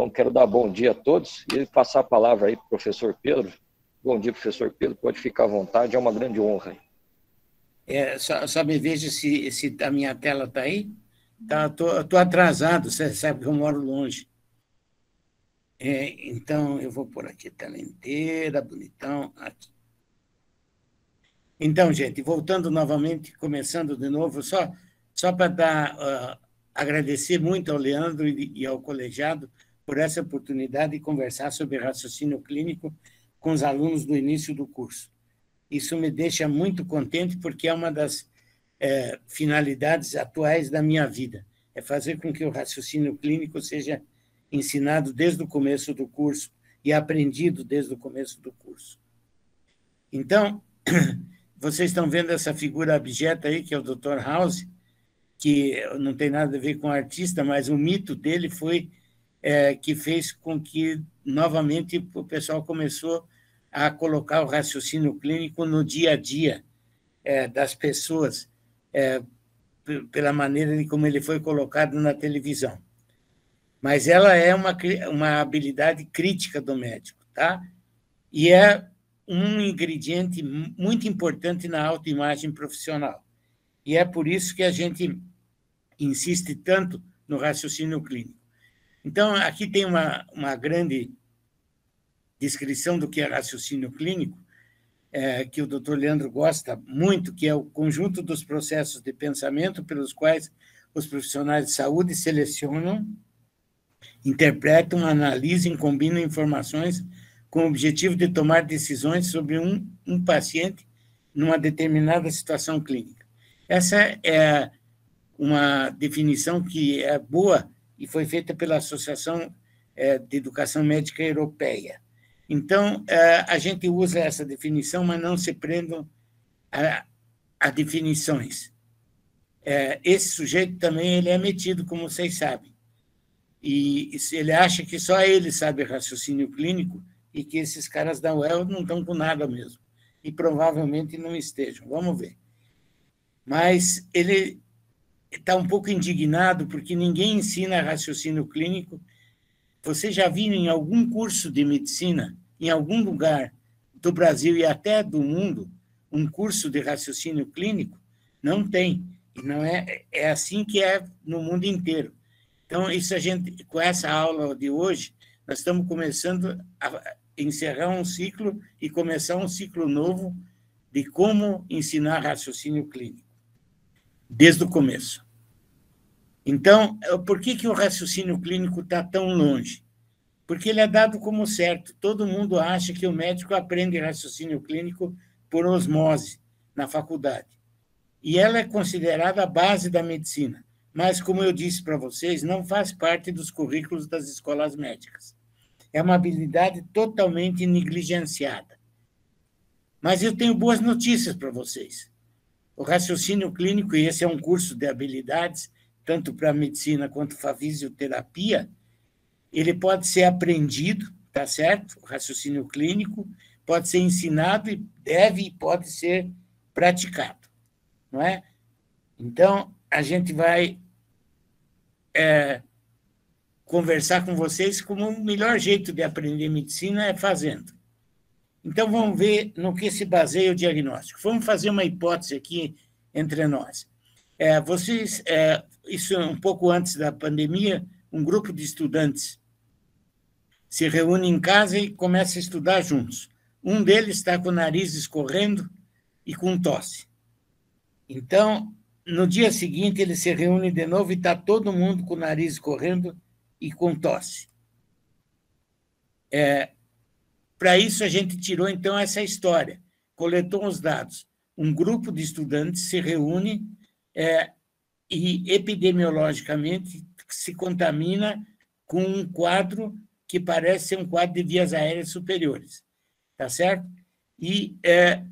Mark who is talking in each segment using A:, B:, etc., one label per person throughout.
A: Então, quero dar bom dia a todos e passar a palavra aí para o professor Pedro. Bom dia, professor Pedro, pode ficar à vontade, é uma grande honra.
B: Só me veja se a minha tela está aí. Estou atrasado, você sabe que eu moro longe. Então, eu vou pôr aqui a tela inteira, bonitão, aqui. Então, gente, voltando novamente, começando de novo, só para agradecer muito ao Leandro e ao colegiado por essa oportunidade de conversar sobre raciocínio clínico com os alunos do início do curso. Isso me deixa muito contente, porque é uma das finalidades atuais da minha vida, é fazer com que o raciocínio clínico seja ensinado desde o começo do curso e aprendido desde o começo do curso. Então, vocês estão vendo essa figura abjeta aí, que é o Dr. House, que não tem nada a ver com o artista, mas o mito dele foi que fez com que, novamente, o pessoal começou a colocar o raciocínio clínico no dia a dia das pessoas, pela maneira de como ele foi colocado na televisão. Mas ela é uma habilidade crítica do médico, tá? E é um ingrediente muito importante na autoimagem profissional. E é por isso que a gente insiste tanto no raciocínio clínico. Então, aqui tem uma grande descrição do que é raciocínio clínico, que o Dr. Leandro gosta muito, que é o conjunto dos processos de pensamento pelos quais os profissionais de saúde selecionam, interpretam, analisam e combinam informações com o objetivo de tomar decisões sobre um paciente numa determinada situação clínica. Essa é uma definição que é boa e foi feita pela Associação de Educação Médica Europeia. Então, a gente usa essa definição, mas não se prendam a definições. Esse sujeito também ele é metido, como vocês sabem. E ele acha que só ele sabe raciocínio clínico e que esses caras da UEL não estão com nada mesmo. E provavelmente não estejam. Vamos ver. Mas ele está um pouco indignado porque ninguém ensina raciocínio clínico. Você já viu em algum curso de medicina, em algum lugar do Brasil e até do mundo, um curso de raciocínio clínico? Não tem. E não é assim que é no mundo inteiro. Então, isso com essa aula de hoje, nós estamos começando a encerrar um ciclo e começar um ciclo novo de como ensinar raciocínio clínico, desde o começo. Então, por que o raciocínio clínico está tão longe? Porque ele é dado como certo. Todo mundo acha que o médico aprende raciocínio clínico por osmose na faculdade. E ela é considerada a base da medicina. Mas, como eu disse para vocês, não faz parte dos currículos das escolas médicas. É uma habilidade totalmente negligenciada. Mas eu tenho boas notícias para vocês. O raciocínio clínico, e esse é um curso de habilidades, tanto para medicina quanto para fisioterapia, ele pode ser aprendido, tá certo? O raciocínio clínico pode ser ensinado e pode ser praticado, não é? Então, a gente vai conversar com vocês como o melhor jeito de aprender medicina é fazendo. Então, vamos ver no que se baseia o diagnóstico. Vamos fazer uma hipótese aqui entre nós. Isso é um pouco antes da pandemia, um grupo de estudantes se reúne em casa e começa a estudar juntos. Um deles está com o nariz escorrendo e com tosse. Então, no dia seguinte, ele se reúne de novo e está todo mundo com o nariz escorrendo e com tosse. Para isso, a gente tirou, então, essa história, coletou os dados. Um grupo de estudantes se reúne e, epidemiologicamente, se contamina com um quadro que parece ser um quadro de vias aéreas superiores, tá certo? E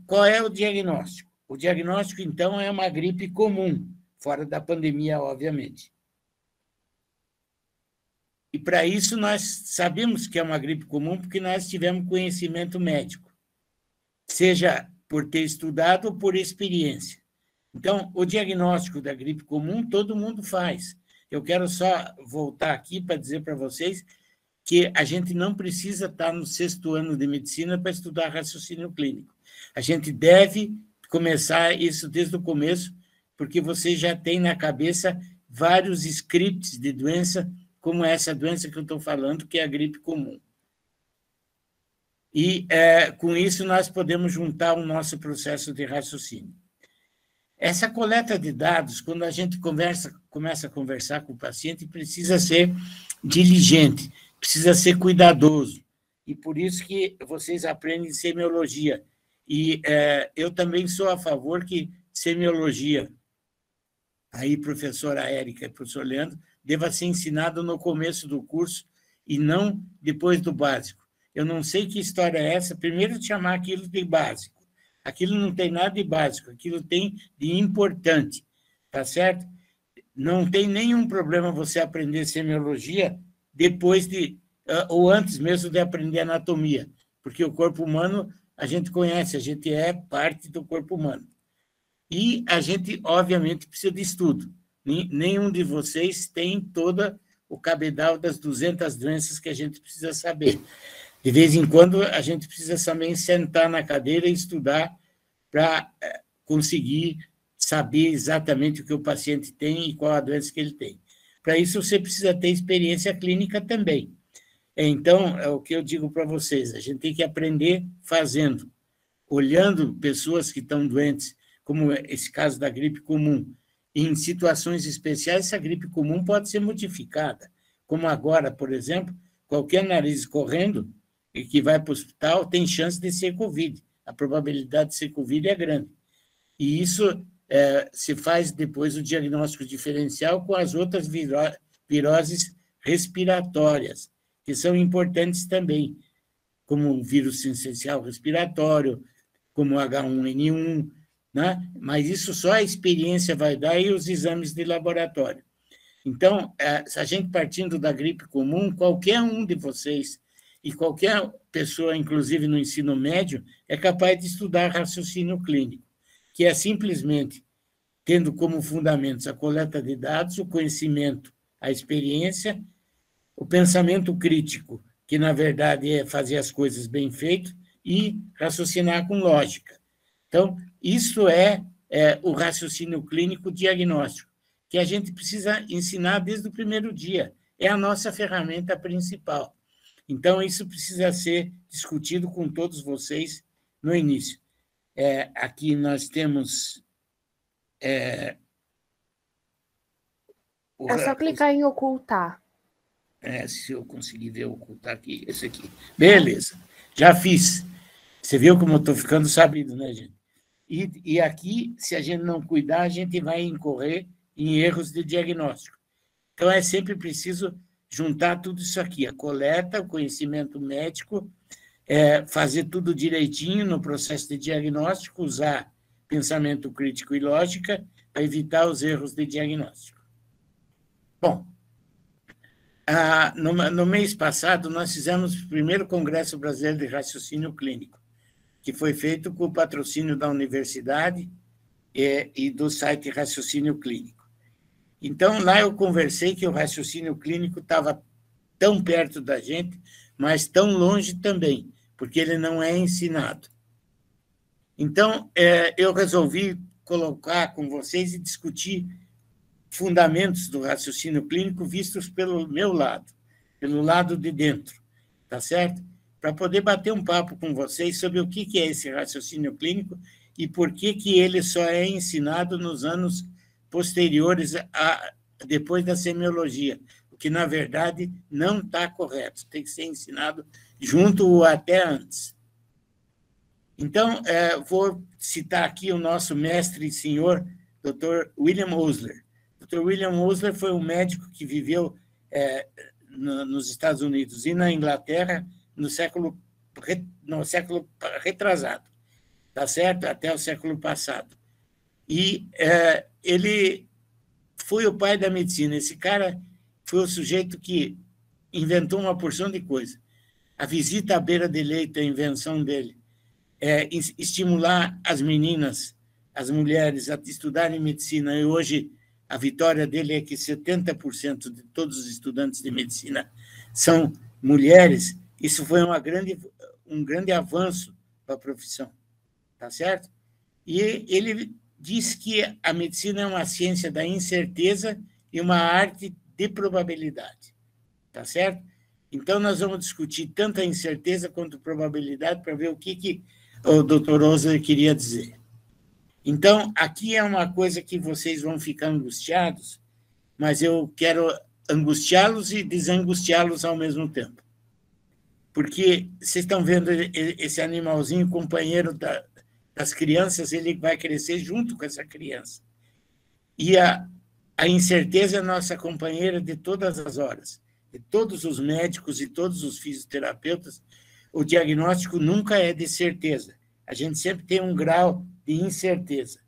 B: qual é o diagnóstico? O diagnóstico, então, é uma gripe comum, fora da pandemia, obviamente. E, para isso, nós sabemos que é uma gripe comum porque nós tivemos conhecimento médico, seja por ter estudado ou por experiência. Então, o diagnóstico da gripe comum todo mundo faz. Eu quero só voltar aqui para dizer para vocês que a gente não precisa estar no 6º ano de medicina para estudar raciocínio clínico. A gente deve começar isso desde o começo, porque você já tem na cabeça vários scripts de doença, como essa doença que eu estou falando, que é a gripe comum. E, com isso, nós podemos juntar o nosso processo de raciocínio. Essa coleta de dados, quando a gente começa a conversar com o paciente, precisa ser diligente, precisa ser cuidadoso. E por isso que vocês aprendem semiologia. E eu também sou a favor que semiologia, aí professora Érica e professor Leandro, deva ser ensinado no começo do curso e não depois do básico. Eu não sei que história é essa, primeiro chamar aquilo de básico. Aquilo não tem nada de básico, aquilo tem de importante, tá certo? Não tem nenhum problema você aprender semiologia depois ou antes mesmo de aprender anatomia, porque o corpo humano a gente conhece, a gente é parte do corpo humano. E a gente, obviamente, precisa de estudo. Nenhum de vocês tem todo o cabedal das 200 doenças que a gente precisa saber. De vez em quando, a gente precisa também sentar na cadeira e estudar para conseguir saber exatamente o que o paciente tem e qual a doença que ele tem. Para isso, você precisa ter experiência clínica também. Então, é o que eu digo para vocês, a gente tem que aprender fazendo, olhando pessoas que estão doentes, como esse caso da gripe comum. Em situações especiais, essa gripe comum pode ser modificada, como agora, por exemplo, qualquer nariz correndo e que vai para o hospital tem chance de ser Covid. A probabilidade de ser Covid é grande. E isso se faz depois o diagnóstico diferencial com as outras viroses respiratórias, que são importantes também, como o vírus sincicial respiratório, como o H1N1, né? Mas isso só a experiência vai dar e os exames de laboratório. Então, a gente partindo da gripe comum, qualquer um de vocês e qualquer pessoa, inclusive no ensino médio, é capaz de estudar raciocínio clínico, que é simplesmente tendo como fundamentos a coleta de dados, o conhecimento, a experiência, o pensamento crítico, que, na verdade, é fazer as coisas bem feitas, e raciocinar com lógica. Então, isso é o raciocínio clínico diagnóstico, que a gente precisa ensinar desde o primeiro dia. É a nossa ferramenta principal. Então, isso precisa ser discutido com todos vocês no início. Aqui nós temos...
C: É só clicar em ocultar.
B: Se eu conseguir ver ocultar aqui, esse aqui. Beleza, já fiz. Você viu como eu estou ficando sabido, né, gente? E aqui, se a gente não cuidar, a gente vai incorrer em erros de diagnóstico. Então, é sempre preciso juntar tudo isso aqui, a coleta, o conhecimento médico, fazer tudo direitinho no processo de diagnóstico, usar pensamento crítico e lógica para evitar os erros de diagnóstico. Bom, no mês passado, nós fizemos o primeiro Congresso Brasileiro de Raciocínio Clínico, que foi feito com o patrocínio da universidade e do site Raciocínio Clínico. Então, lá eu conversei que o raciocínio clínico estava tão perto da gente, mas tão longe também, porque ele não é ensinado. Então, eu resolvi colocar com vocês e discutir fundamentos do raciocínio clínico vistos pelo meu lado, pelo lado de dentro, tá certo? Para poder bater um papo com vocês sobre o que é esse raciocínio clínico e por que ele só é ensinado nos anos posteriores depois da semiologia, o que, na verdade, não está correto, tem que ser ensinado junto ou até antes. Então, vou citar aqui o nosso mestre e senhor, Dr. William Osler. Dr. William Osler foi um médico que viveu nos Estados Unidos e na Inglaterra no século retrasado, tá certo? Até o século passado. E ele foi o pai da medicina. Esse cara foi o sujeito que inventou uma porção de coisa. A visita à beira de leito, a invenção dele, estimular as meninas, as mulheres, a estudarem medicina. E hoje a vitória dele é que 70% de todos os estudantes de medicina são mulheres, isso foi um grande avanço para a profissão, tá certo? E ele diz que a medicina é uma ciência da incerteza e uma arte de probabilidade, tá certo? Então, nós vamos discutir tanto a incerteza quanto a probabilidade para ver o que o Dr. Osler queria dizer. Então, aqui é uma coisa que vocês vão ficar angustiados, mas eu quero angustiá-los e desangustiá-los ao mesmo tempo. Porque vocês estão vendo esse animalzinho companheiro das crianças, ele vai crescer junto com essa criança. E a incerteza é nossa companheira de todas as horas. De todos os médicos e todos os fisioterapeutas, o diagnóstico nunca é de certeza. A gente sempre tem um grau de incerteza.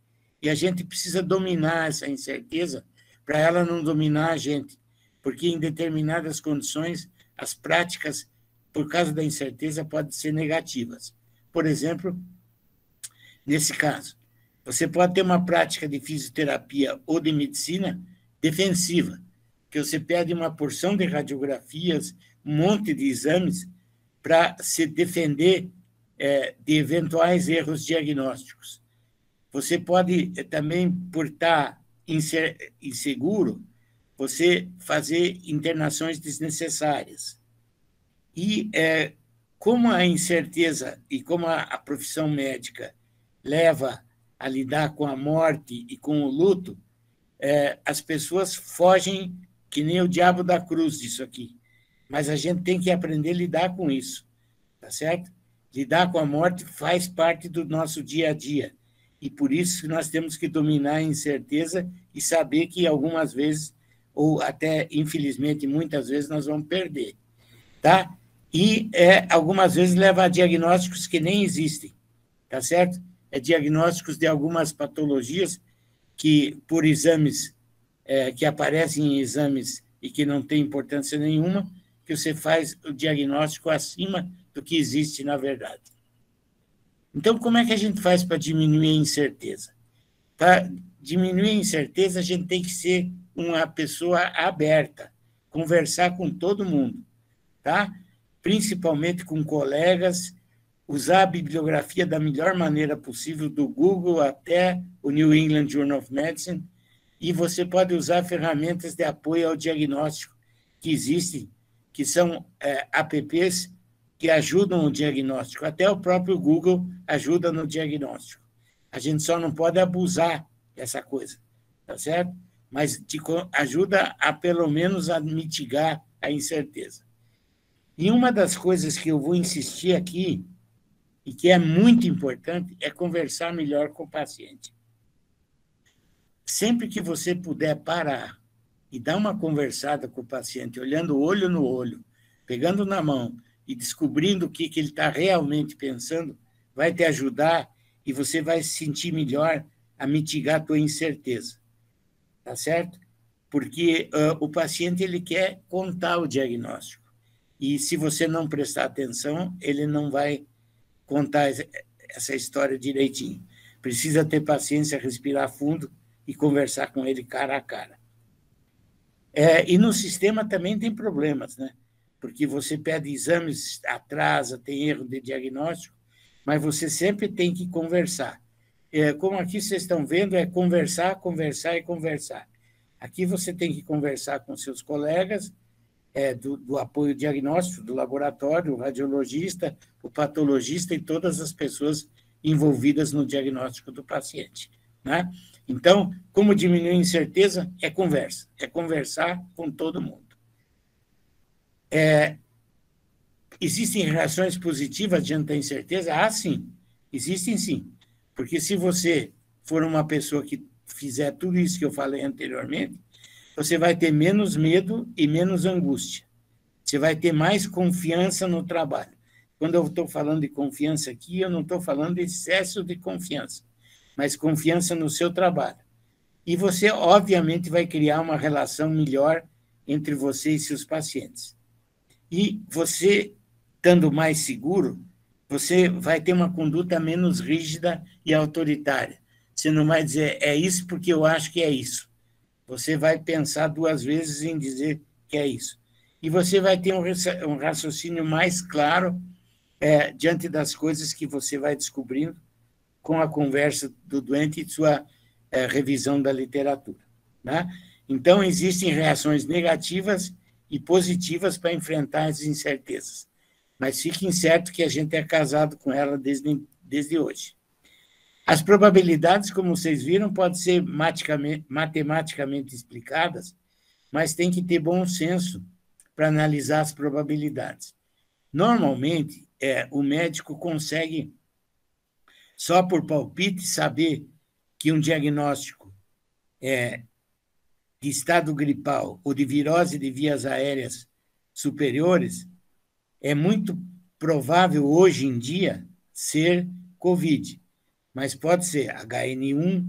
B: E a gente precisa dominar essa incerteza para ela não dominar a gente. Porque, em determinadas condições, as práticas, por causa da incerteza, podem ser negativas. Por exemplo, nesse caso, você pode ter uma prática de fisioterapia ou de medicina defensiva, que você pede uma porção de radiografias, um monte de exames, para se defender de eventuais erros diagnósticos. Você pode também, por estar inseguro, você fazer internações desnecessárias. E como a incerteza e como a profissão médica leva a lidar com a morte e com o luto, as pessoas fogem que nem o diabo da cruz disso aqui. Mas a gente tem que aprender a lidar com isso, tá certo? Lidar com a morte faz parte do nosso dia a dia. E por isso nós temos que dominar a incerteza e saber que algumas vezes, ou até, infelizmente, muitas vezes, nós vamos perder, tá? E algumas vezes leva a diagnósticos que nem existem, tá certo? Diagnósticos de algumas patologias que, por exames, que aparecem em exames e que não tem importância nenhuma, que você faz o diagnóstico acima do que existe na verdade. Então, como é que a gente faz para diminuir a incerteza? Para diminuir a incerteza, a gente tem que ser uma pessoa aberta, conversar com todo mundo, tá? Principalmente com colegas, usar a bibliografia da melhor maneira possível, do Google até o New England Journal of Medicine, e você pode usar ferramentas de apoio ao diagnóstico que existem, que são apps que ajudam o diagnóstico. Até o próprio Google ajuda no diagnóstico. A gente só não pode abusar dessa coisa, tá certo? Mas ajuda a, pelo menos, a mitigar a incerteza. E uma das coisas que eu vou insistir aqui, e que é muito importante, é conversar melhor com o paciente. Sempre que você puder parar e dar uma conversada com o paciente, olhando olho no olho, pegando na mão e descobrindo o que ele está realmente pensando, vai te ajudar e você vai se sentir melhor a mitigar a tua incerteza. Tá certo? Porque o paciente ele quer contar o diagnóstico. E se você não prestar atenção, ele não vai contar essa história direitinho. Precisa ter paciência, respirar fundo e conversar com ele cara a cara. E no sistema também tem problemas, né? Porque você pede exames, atrasa, tem erro de diagnóstico, mas você sempre tem que conversar. Como aqui vocês estão vendo, é conversar, conversar e conversar. Aqui você tem que conversar com seus colegas do apoio diagnóstico, do laboratório, o radiologista, o patologista e todas as pessoas envolvidas no diagnóstico do paciente, né? Então, como diminuir a incerteza? É conversa, é conversar com todo mundo. Existem reações positivas diante da incerteza? Ah, sim, existem sim. Porque se você for uma pessoa que fizer tudo isso que eu falei anteriormente, você vai ter menos medo e menos angústia. Você vai ter mais confiança no trabalho. Quando eu estou falando de confiança aqui, eu não estou falando de excesso de confiança, mas confiança no seu trabalho. E você, obviamente, vai criar uma relação melhor entre você e seus pacientes. E você, estando mais seguro, você vai ter uma conduta menos rígida e autoritária. Você não vai dizer, é isso porque eu acho que é isso. Você vai pensar duas vezes em dizer que é isso. e você vai ter um raciocínio mais claro diante das coisas que você vai descobrindo com a conversa do doente e sua revisão da literatura, né? Então, existem reações negativas e positivas para enfrentar as incertezas, mas fiquem certo que a gente é casado com ela desde hoje. As probabilidades, como vocês viram, podem ser matematicamente explicadas, mas tem que ter bom senso para analisar as probabilidades. Normalmente, o médico consegue, só por palpite, saber que um diagnóstico de estado gripal ou de virose de vias aéreas superiores é muito provável, hoje em dia, ser COVID, mas pode ser HN1,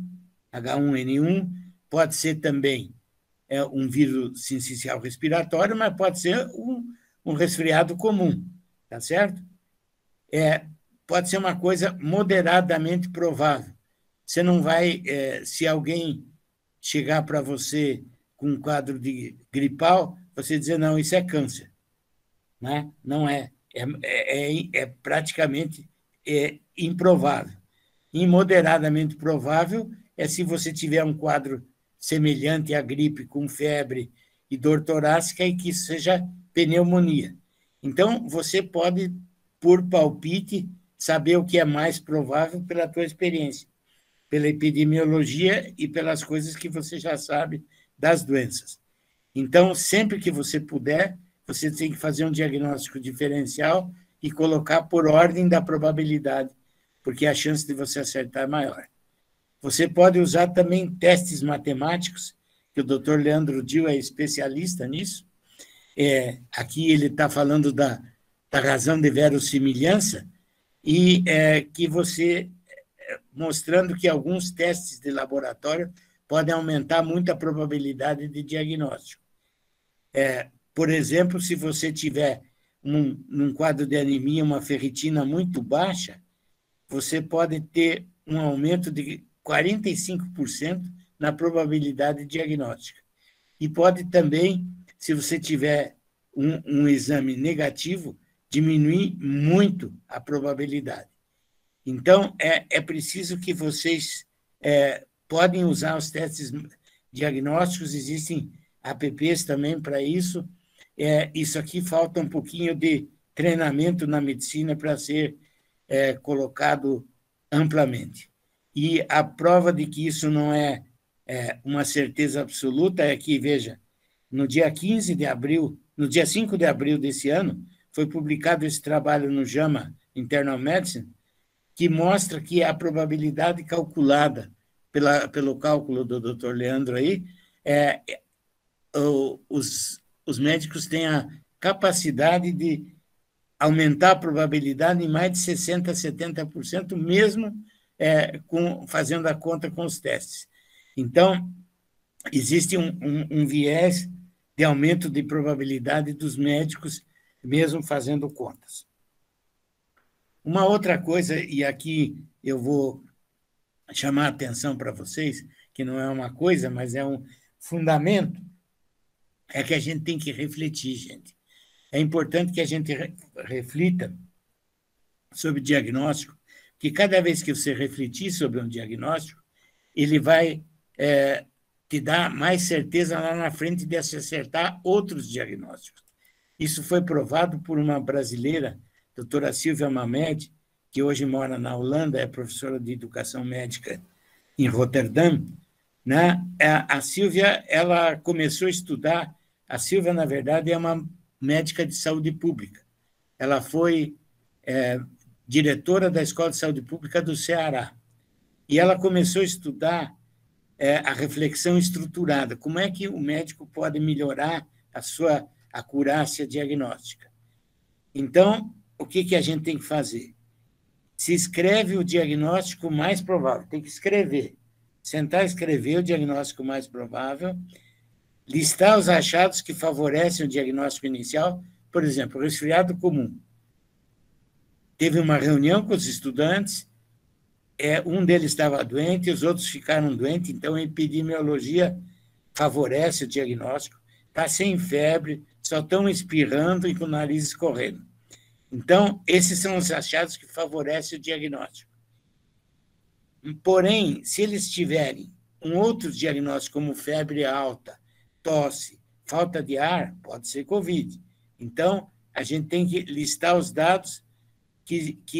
B: H1N1, pode ser também um vírus sincicial respiratório, mas pode ser um resfriado comum, tá certo? Pode ser uma coisa moderadamente provável. Você não vai, se alguém chegar para você com um quadro de gripal, você dizer, não, isso é câncer. Né? Não é. É praticamente improvável. Imoderadamente provável é se você tiver um quadro semelhante à gripe, com febre e dor torácica, e que seja pneumonia. Então, você pode, por palpite, saber o que é mais provável pela tua experiência, pela epidemiologia e pelas coisas que você já sabe das doenças. Então, sempre que você puder, você tem que fazer um diagnóstico diferencial e colocar por ordem da probabilidade, porque a chance de você acertar é maior. Você pode usar também testes matemáticos, que o Dr. Leandro Dil é especialista nisso. Aqui ele está falando da razão de verossimilhança, e que você, mostrando que alguns testes de laboratório podem aumentar muito a probabilidade de diagnóstico. Por exemplo, se você tiver num quadro de anemia uma ferritina muito baixa, você pode ter um aumento de 45% na probabilidade diagnóstica. E pode também, se você tiver um exame negativo, diminuir muito a probabilidade. Então, é preciso que vocês podem usar os testes diagnósticos, existem apps também para isso. Isso aqui falta um pouquinho de treinamento na medicina para ser colocado amplamente. E a prova de que isso não é uma certeza absoluta é que, veja, no dia 15 de abril, no dia 5 de abril desse ano, foi publicado esse trabalho no JAMA Internal Medicine, que mostra que a probabilidade calculada pelo cálculo do Dr. Leandro aí, os médicos têm a capacidade de aumentar a probabilidade em mais de 60% a 70%, mesmo fazendo a conta com os testes. Então, existe um viés de aumento de probabilidade dos médicos, mesmo fazendo contas. Uma outra coisa, e aqui eu vou chamar a atenção para vocês, que não é uma coisa, mas é um fundamento, é que a gente tem que refletir, gente. É importante que a gente reflita sobre diagnóstico, porque cada vez que você refletir sobre um diagnóstico, ele vai te dar mais certeza lá na frente de acertar outros diagnósticos. Isso foi provado por uma brasileira, doutora Silvia Mamed, que hoje mora na Holanda, é professora de educação médica em Roterdã. Né? A Silvia, ela começou a estudar. A Silvia, na verdade, é uma médica de saúde pública. Ela foi diretora da Escola de Saúde Pública do Ceará. E ela começou a estudar a reflexão estruturada. Como é que o médico pode melhorar a acurácia diagnóstica? Então, o que a gente tem que fazer? Se escreve o diagnóstico mais provável. Tem que escrever. Sentar e escrever o diagnóstico mais provável, listar os achados que favorecem o diagnóstico inicial. Por exemplo, o resfriado comum. Teve uma reunião com os estudantes, um deles estava doente, os outros ficaram doentes, então a epidemiologia favorece o diagnóstico. está sem febre, só estão espirrando e com o nariz escorrendo. Então, esses são os achados que favorecem o diagnóstico. Porém, se eles tiverem um outro diagnóstico, como febre alta, tosse, falta de ar, pode ser COVID. Então, a gente tem que listar os dados que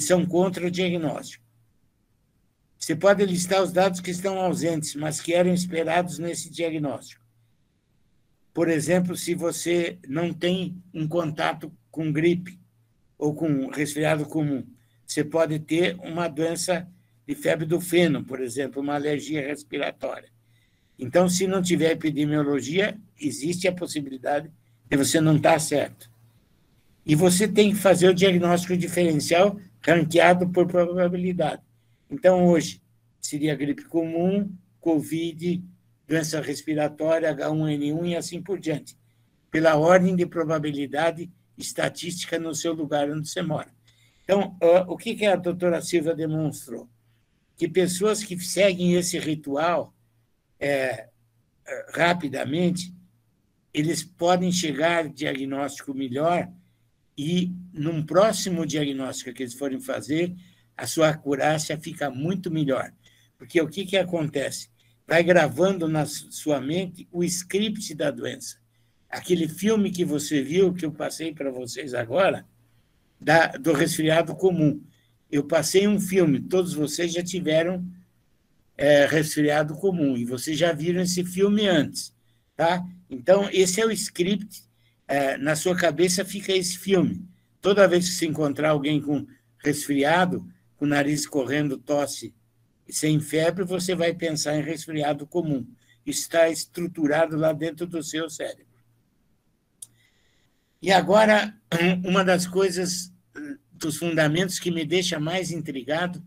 B: são contra o diagnóstico. Você pode listar os dados que estão ausentes, mas que eram esperados nesse diagnóstico. Por exemplo, se você não tem um contato com gripe ou com resfriado comum, você pode ter uma doença de febre do feno, por exemplo, uma alergia respiratória. Então, se não tiver epidemiologia, existe a possibilidade de você não estar certo. E você tem que fazer o diagnóstico diferencial ranqueado por probabilidade. Então, hoje, seria gripe comum, COVID, doença respiratória, H1N1 e assim por diante, pela ordem de probabilidade estatística no seu lugar onde você mora. Então, o que a doutora Silvia demonstrou? Que pessoas que seguem esse ritual rapidamente, eles podem chegar a diagnóstico melhor e, num próximo diagnóstico que eles forem fazer, a sua acurácia fica muito melhor. Porque o que acontece? Vai gravando na sua mente o script da doença. Aquele filme que você viu, que eu passei para vocês agora, do resfriado comum. Eu passei um filme, todos vocês já tiveram resfriado comum, e vocês já viram esse filme antes. Tá? Então, esse é o script, na sua cabeça fica esse filme. Toda vez que você encontrar alguém com resfriado, com o nariz correndo, tosse e sem febre, você vai pensar em resfriado comum. Isso está estruturado lá dentro do seu cérebro. E agora, uma das coisas, dos fundamentos que me deixa mais intrigado,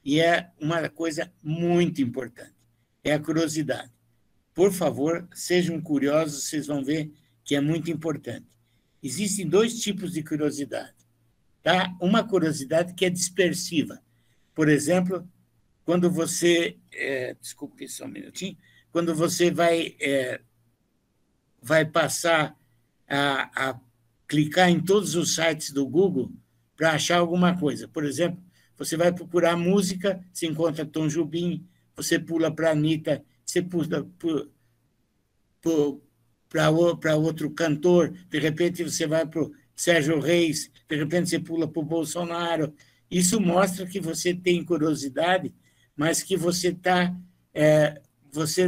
B: e é uma coisa muito importante, é a curiosidade. Por favor, sejam curiosos, vocês vão ver que é muito importante. Existem dois tipos de curiosidade. Tá? Uma curiosidade que é dispersiva. Por exemplo, quando você... desculpe só um minutinho. Quando você vai passar a clicar em todos os sites do Google para achar alguma coisa. Por exemplo, você vai procurar música, você encontra Tom Jobim, você pula para a Anitta, você pula para outro cantor, de repente você vai para o Sérgio Reis, de repente você pula para o Bolsonaro. Isso mostra que você tem curiosidade, mas que você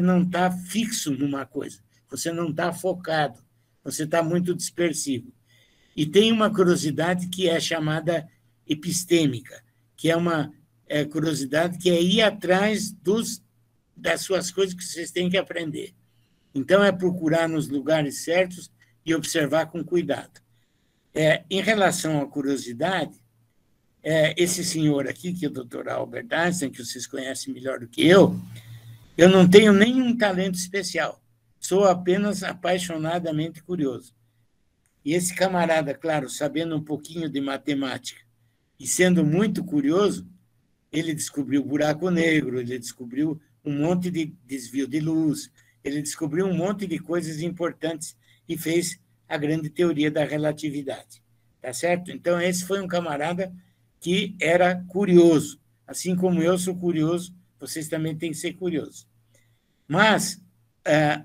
B: não está fixo numa coisa, você não está focado, você está muito dispersivo. E tem uma curiosidade que é chamada epistêmica, que é uma curiosidade que é ir atrás das suas coisas que vocês têm que aprender. Então, é procurar nos lugares certos e observar com cuidado. Em relação à curiosidade, esse senhor aqui, que é o Dr. Albert Einstein, que vocês conhecem melhor do que eu não tenho nenhum talento especial, sou apenas apaixonadamente curioso. E esse camarada, claro, sabendo um pouquinho de matemática e sendo muito curioso, ele descobriu o buraco negro, ele descobriu um monte de desvio de luz, ele descobriu um monte de coisas importantes e fez a grande teoria da relatividade. Tá certo? Então, esse foi um camarada que era curioso. Assim como eu sou curioso, vocês também têm que ser curiosos. Mas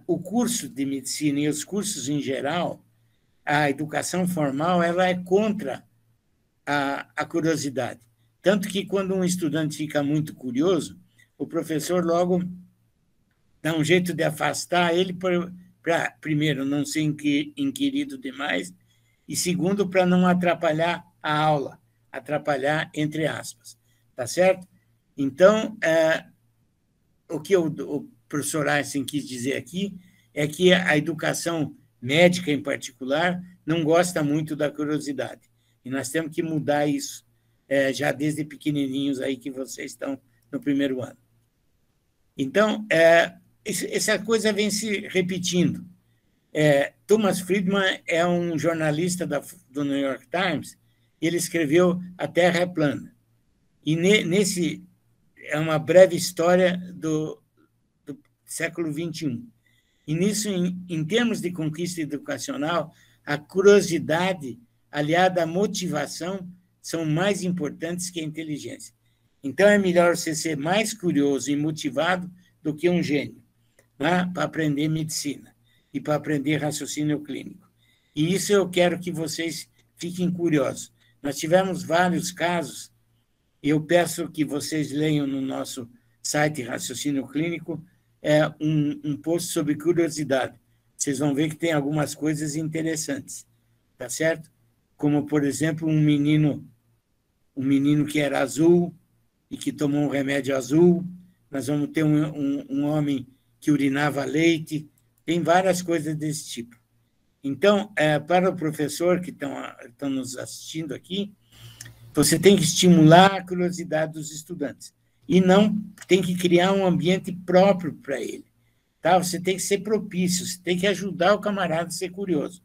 B: o curso de medicina e os cursos em geral, a educação formal, ela é contra a curiosidade. Tanto que, quando um estudante fica muito curioso, o professor logo dá um jeito de afastar ele para, primeiro, não ser inquirido demais, e, segundo, para não atrapalhar a aula, atrapalhar entre aspas. Tá certo? Então, o que o professor Einstein quis dizer aqui é que a educação médica, em particular, não gosta muito da curiosidade. E nós temos que mudar isso já desde pequenininhos aí que vocês estão no primeiro ano. Então, essa coisa vem se repetindo. Thomas Friedman é um jornalista do New York Times, e ele escreveu A Terra é Plana. E nesse é uma breve história do século XXI. E nisso, em termos de conquista educacional, a curiosidade aliada à motivação são mais importantes que a inteligência. Então, é melhor você ser mais curioso e motivado do que um gênio, né? Para aprender medicina e para aprender raciocínio clínico. E isso eu quero que vocês fiquem curiosos. Nós tivemos vários casos, e eu peço que vocês leiam no nosso site Raciocínio Clínico um post sobre curiosidade. Vocês vão ver que tem algumas coisas interessantes, tá certo? Como, por exemplo, um menino que era azul e que tomou um remédio azul. Nós vamos ter um homem que urinava leite. Tem várias coisas desse tipo. Então, para o professor que estão nos assistindo aqui, você tem que estimular a curiosidade dos estudantes e não tem que criar um ambiente próprio para ele. Tá? Você tem que ser propício, você tem que ajudar o camarada a ser curioso.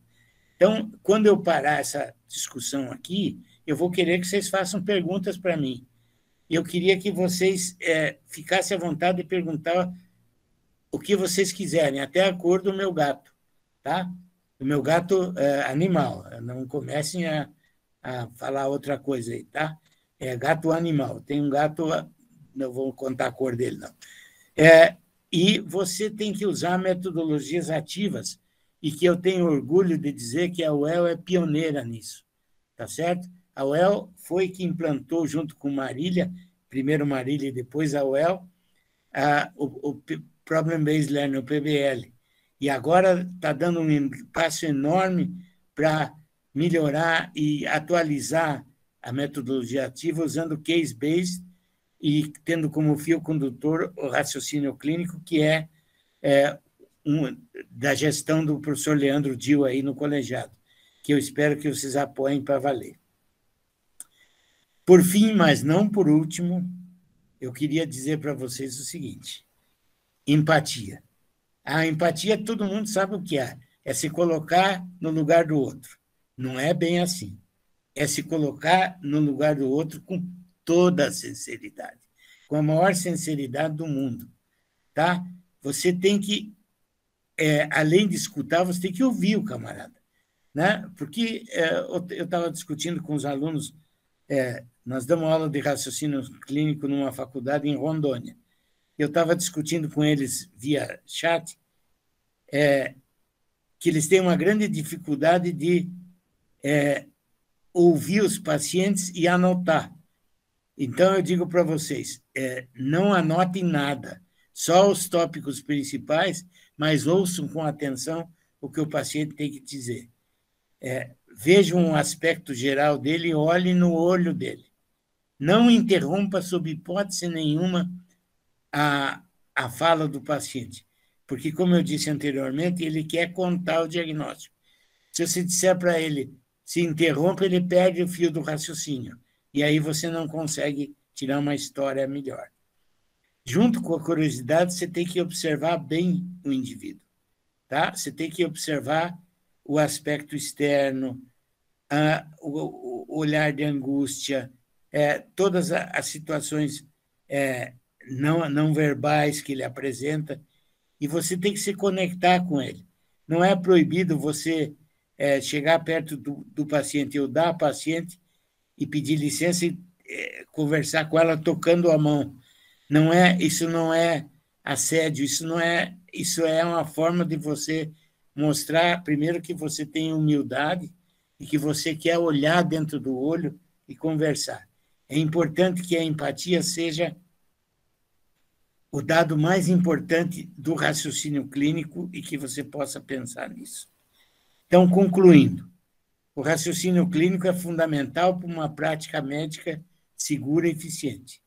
B: Então, quando eu parar essa discussão aqui, eu vou querer que vocês façam perguntas para mim. Eu queria que vocês ficassem à vontade de perguntar o que vocês quiserem, até a cor do meu gato. Tá? O meu gato animal. Não comecem a falar outra coisa aí, tá? É gato animal. Tem um gato, não vou contar a cor dele, não. E você tem que usar metodologias ativas, e que eu tenho orgulho de dizer que a UEL é pioneira nisso, tá certo? A UEL foi que implantou, junto com Marília, primeiro Marília e depois a UEL, o Problem Based Learning, o PBL. E agora está dando um passo enorme para melhorar e atualizar a metodologia ativa usando case-based e tendo como fio condutor o raciocínio clínico, que da gestão do professor Leandro Dil aí no colegiado, que eu espero que vocês apoiem para valer. Por fim, mas não por último, eu queria dizer para vocês o seguinte: empatia. A empatia, todo mundo sabe o que é se colocar no lugar do outro. Não é bem assim. É se colocar no lugar do outro com toda a sinceridade, com a maior sinceridade do mundo. Tá? Você tem que, além de escutar, você tem que ouvir o camarada. Né? Porque eu estava discutindo com os alunos, nós damos aula de raciocínio clínico numa faculdade em Rondônia. Eu estava discutindo com eles via chat que eles têm uma grande dificuldade de ouvir os pacientes e anotar. Então, eu digo para vocês, não anotem nada, só os tópicos principais, mas ouçam com atenção o que o paciente tem que dizer. Vejam um aspecto geral dele e olhem no olho dele. Não interrompa, sob hipótese nenhuma, a fala do paciente, porque, como eu disse anteriormente, ele quer contar o diagnóstico. Se você disser para ele, se interrompa, ele perde o fio do raciocínio, e aí você não consegue tirar uma história melhor. Junto com a curiosidade, você tem que observar bem o indivíduo. Tá? Você tem que observar o aspecto externo, o olhar de angústia, todas as situações não verbais que ele apresenta, e você tem que se conectar com ele. Não é proibido você chegar perto do paciente ou da paciente e pedir licença e conversar com ela tocando a mão. Isso não é assédio, isso é uma forma de você mostrar, primeiro, que você tem humildade e que você quer olhar dentro do olho e conversar. É importante que a empatia seja o dado mais importante do raciocínio clínico e que você possa pensar nisso. Então, concluindo, o raciocínio clínico é fundamental para uma prática médica segura e eficiente.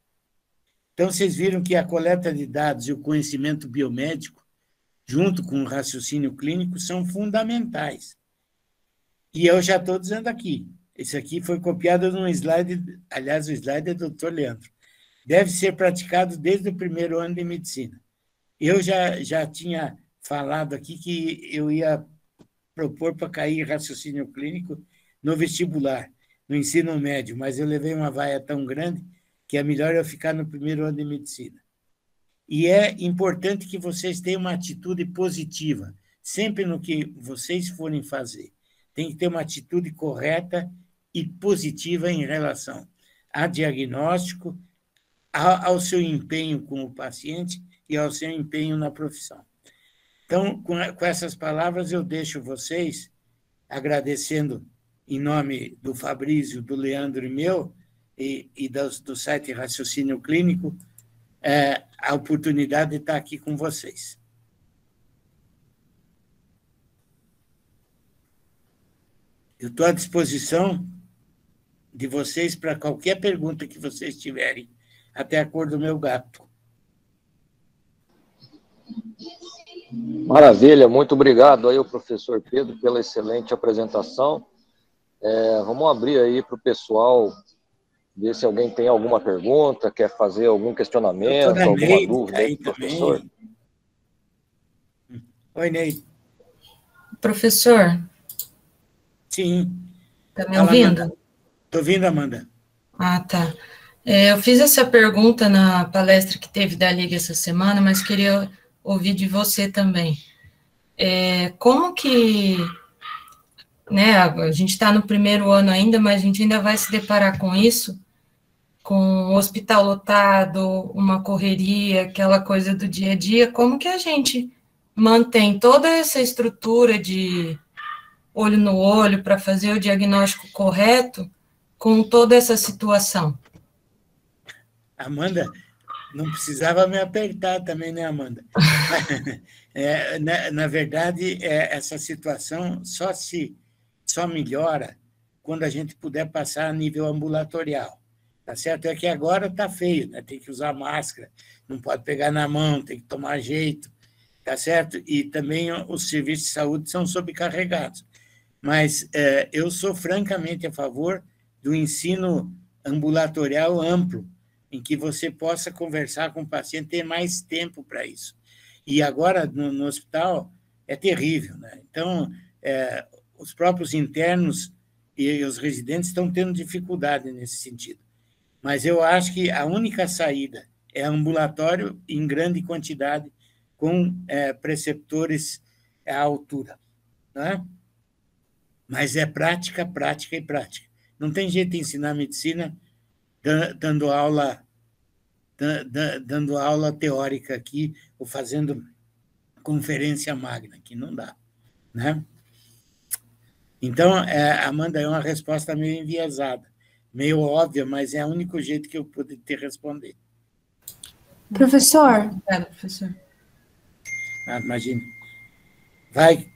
B: Então, vocês viram que a coleta de dados e o conhecimento biomédico, junto com o raciocínio clínico, são fundamentais. E eu já estou dizendo aqui, esse aqui foi copiado num slide, aliás, o slide é do Dr. Leandro. Deve ser praticado desde o primeiro ano de medicina. Eu já tinha falado aqui que eu ia propor para cair raciocínio clínico no vestibular, no ensino médio, mas eu levei uma vaia tão grande que é melhor eu ficar no primeiro ano de medicina. E é importante que vocês tenham uma atitude positiva, sempre no que vocês forem fazer. Tem que ter uma atitude correta e positiva em relação a diagnóstico, ao seu empenho com o paciente e ao seu empenho na profissão. Então, com essas palavras, eu deixo vocês, agradecendo em nome do Fabrício, do Leandro e meu, e do site Raciocínio Clínico, a oportunidade de estar aqui com vocês. Eu estou à disposição de vocês para qualquer pergunta que vocês tiverem, até a cor do meu gato.
A: Maravilha, muito obrigado aí ao professor Pedro pela excelente apresentação. Vamos abrir aí para o pessoal, ver se alguém tem alguma pergunta, quer fazer algum questionamento, alguma dúvida aí para o professor.
B: Oi, Ney.
D: Professor?
B: Sim.
D: Está me ouvindo?
B: Estou ouvindo, Amanda.
D: Ah, tá. Eu fiz essa pergunta na palestra que teve da Liga essa semana, mas queria ouvir de você também. Como que... Né, a gente está no primeiro ano ainda, mas a gente ainda vai se deparar com isso, com o hospital lotado, uma correria, aquela coisa do dia a dia. Como que a gente mantém toda essa estrutura de olho no olho para fazer o diagnóstico correto com toda essa situação?
B: Amanda, não precisava me apertar também, né, Amanda? Na verdade, essa situação só melhora quando a gente puder passar a nível ambulatorial. Tá certo? É que agora está feio, né? Tem que usar máscara, não pode pegar na mão, tem que tomar jeito, tá certo? E também os serviços de saúde são sobrecarregados. Mas eu sou francamente a favor do ensino ambulatorial amplo, em que você possa conversar com o paciente, ter mais tempo para isso. E agora, no hospital, é terrível, né? Então, os próprios internos e os residentes estão tendo dificuldade nesse sentido. Mas eu acho que a única saída é ambulatório em grande quantidade, com preceptores à altura, né? Mas é prática, prática e prática. Não tem jeito de ensinar medicina dando aula teórica aqui, ou fazendo conferência magna, que não dá, né? Então, Amanda, é uma resposta meio enviesada, meio óbvia, mas é o único jeito que eu pude te responder.
C: Professor?
D: Professor.
B: Imagina. Vai.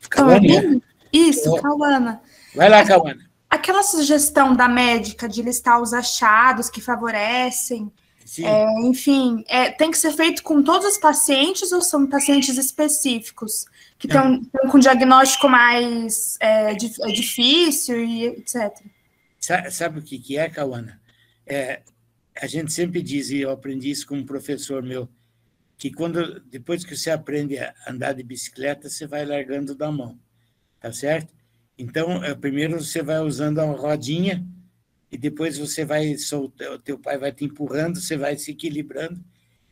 C: Cauana? Isso, Cauana.
B: Vai lá, Cauana.
C: Aquela sugestão da médica de listar os achados que favorecem, enfim, tem que ser feito com todos os pacientes ou são pacientes específicos que estão com diagnóstico mais difícil e etc?
B: Sabe o que é, Cauana? A gente sempre diz, e eu aprendi isso com um professor meu, que depois que você aprende a andar de bicicleta, você vai largando da mão, tá certo? Então, primeiro você vai usando a rodinha e depois você vai soltar, o teu pai vai te empurrando, você vai se equilibrando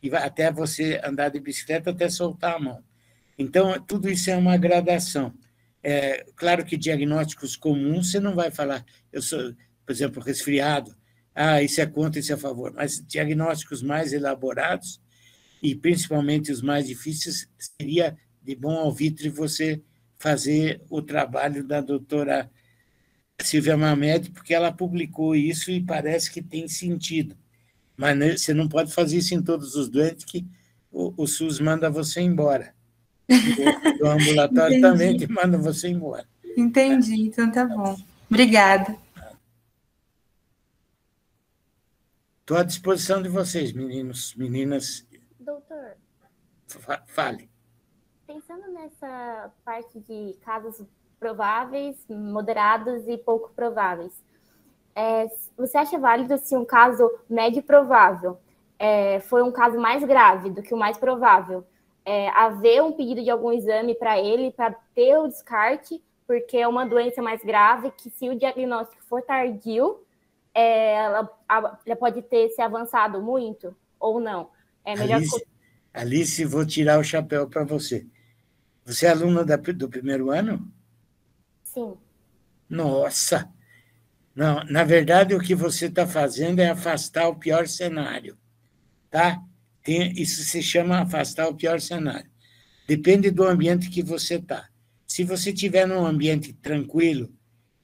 B: e vai até você andar de bicicleta até soltar a mão. Então, tudo isso é uma gradação. Claro que diagnósticos comuns você não vai falar, eu sou, por exemplo, resfriado, isso é contra, isso é a favor, mas diagnósticos mais elaborados e principalmente os mais difíceis, seria de bom alvitre você fazer o trabalho da doutora Silvia Mamed, porque ela publicou isso e parece que tem sentido. Mas você não pode fazer isso em todos os doentes, que o SUS manda você embora. O ambulatório também te manda você embora.
C: Entendi, então tá bom. Obrigada.
B: Estou à disposição de vocês, meninos, meninas.
E: Doutor.
B: Fale.
E: Pensando nessa parte de casos prováveis, moderados e pouco prováveis, você acha válido se um caso médio provável foi um caso mais grave do que o mais provável, haver um pedido de algum exame para ele, para ter o descarte, porque é uma doença mais grave, que se o diagnóstico for tardio, ela pode ter se avançado muito? ou não? É melhor...
B: Alice, vou tirar o chapéu para você. Você é aluna do primeiro ano?
E: Sim.
B: Nossa! Não, na verdade, o que você está fazendo é afastar o pior cenário, tá? Isso se chama afastar o pior cenário. Depende do ambiente que você está. Se você estiver num ambiente tranquilo,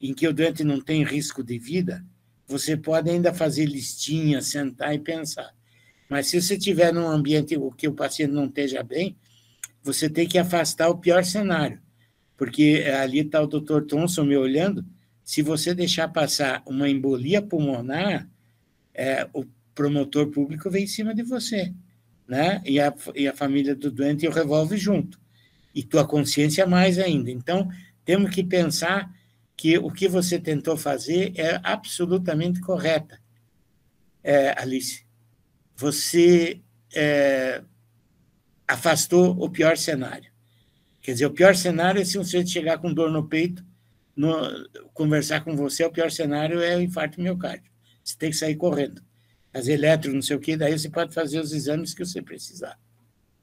B: em que o doente não tem risco de vida, você pode ainda fazer listinha, sentar e pensar. Mas se você estiver num ambiente em que o paciente não esteja bem, você tem que afastar o pior cenário. Porque ali está o Dr. Thompson me olhando, se você deixar passar uma embolia pulmonar, o promotor público vem em cima de você, né? E a família do doente o revolve junto. E tua consciência mais ainda. Então, temos que pensar que o que você tentou fazer é absolutamente correta. Alice, você afastou o pior cenário. Quer dizer, o pior cenário é se um sujeito chegar com dor no peito, conversar com você, o pior cenário é o infarto miocárdio. Você tem que sair correndo. Fazer eletro, não sei o quê, daí você pode fazer os exames que você precisar.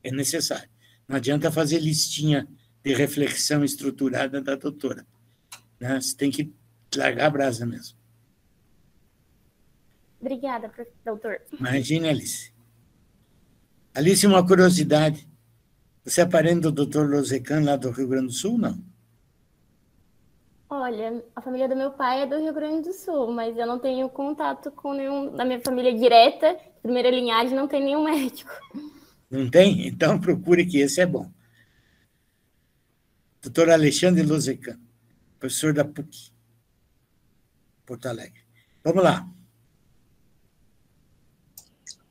B: É necessário. Não adianta fazer listinha de reflexão estruturada da doutora. Né? Você tem que largar a brasa mesmo.
E: Obrigada, doutor.
B: Imagine, Alice. Alice, uma curiosidade. Você é parente do Dr. Lozecan, lá do Rio Grande do Sul, não?
E: Olha, a família do meu pai é do Rio Grande do Sul, mas eu não tenho contato com nenhum da minha família direta, primeira linhagem, não tem nenhum médico.
B: Não tem? Então procure que esse é bom. Dr. Alexandre Lozecan, professor da PUC, Porto Alegre. Vamos lá.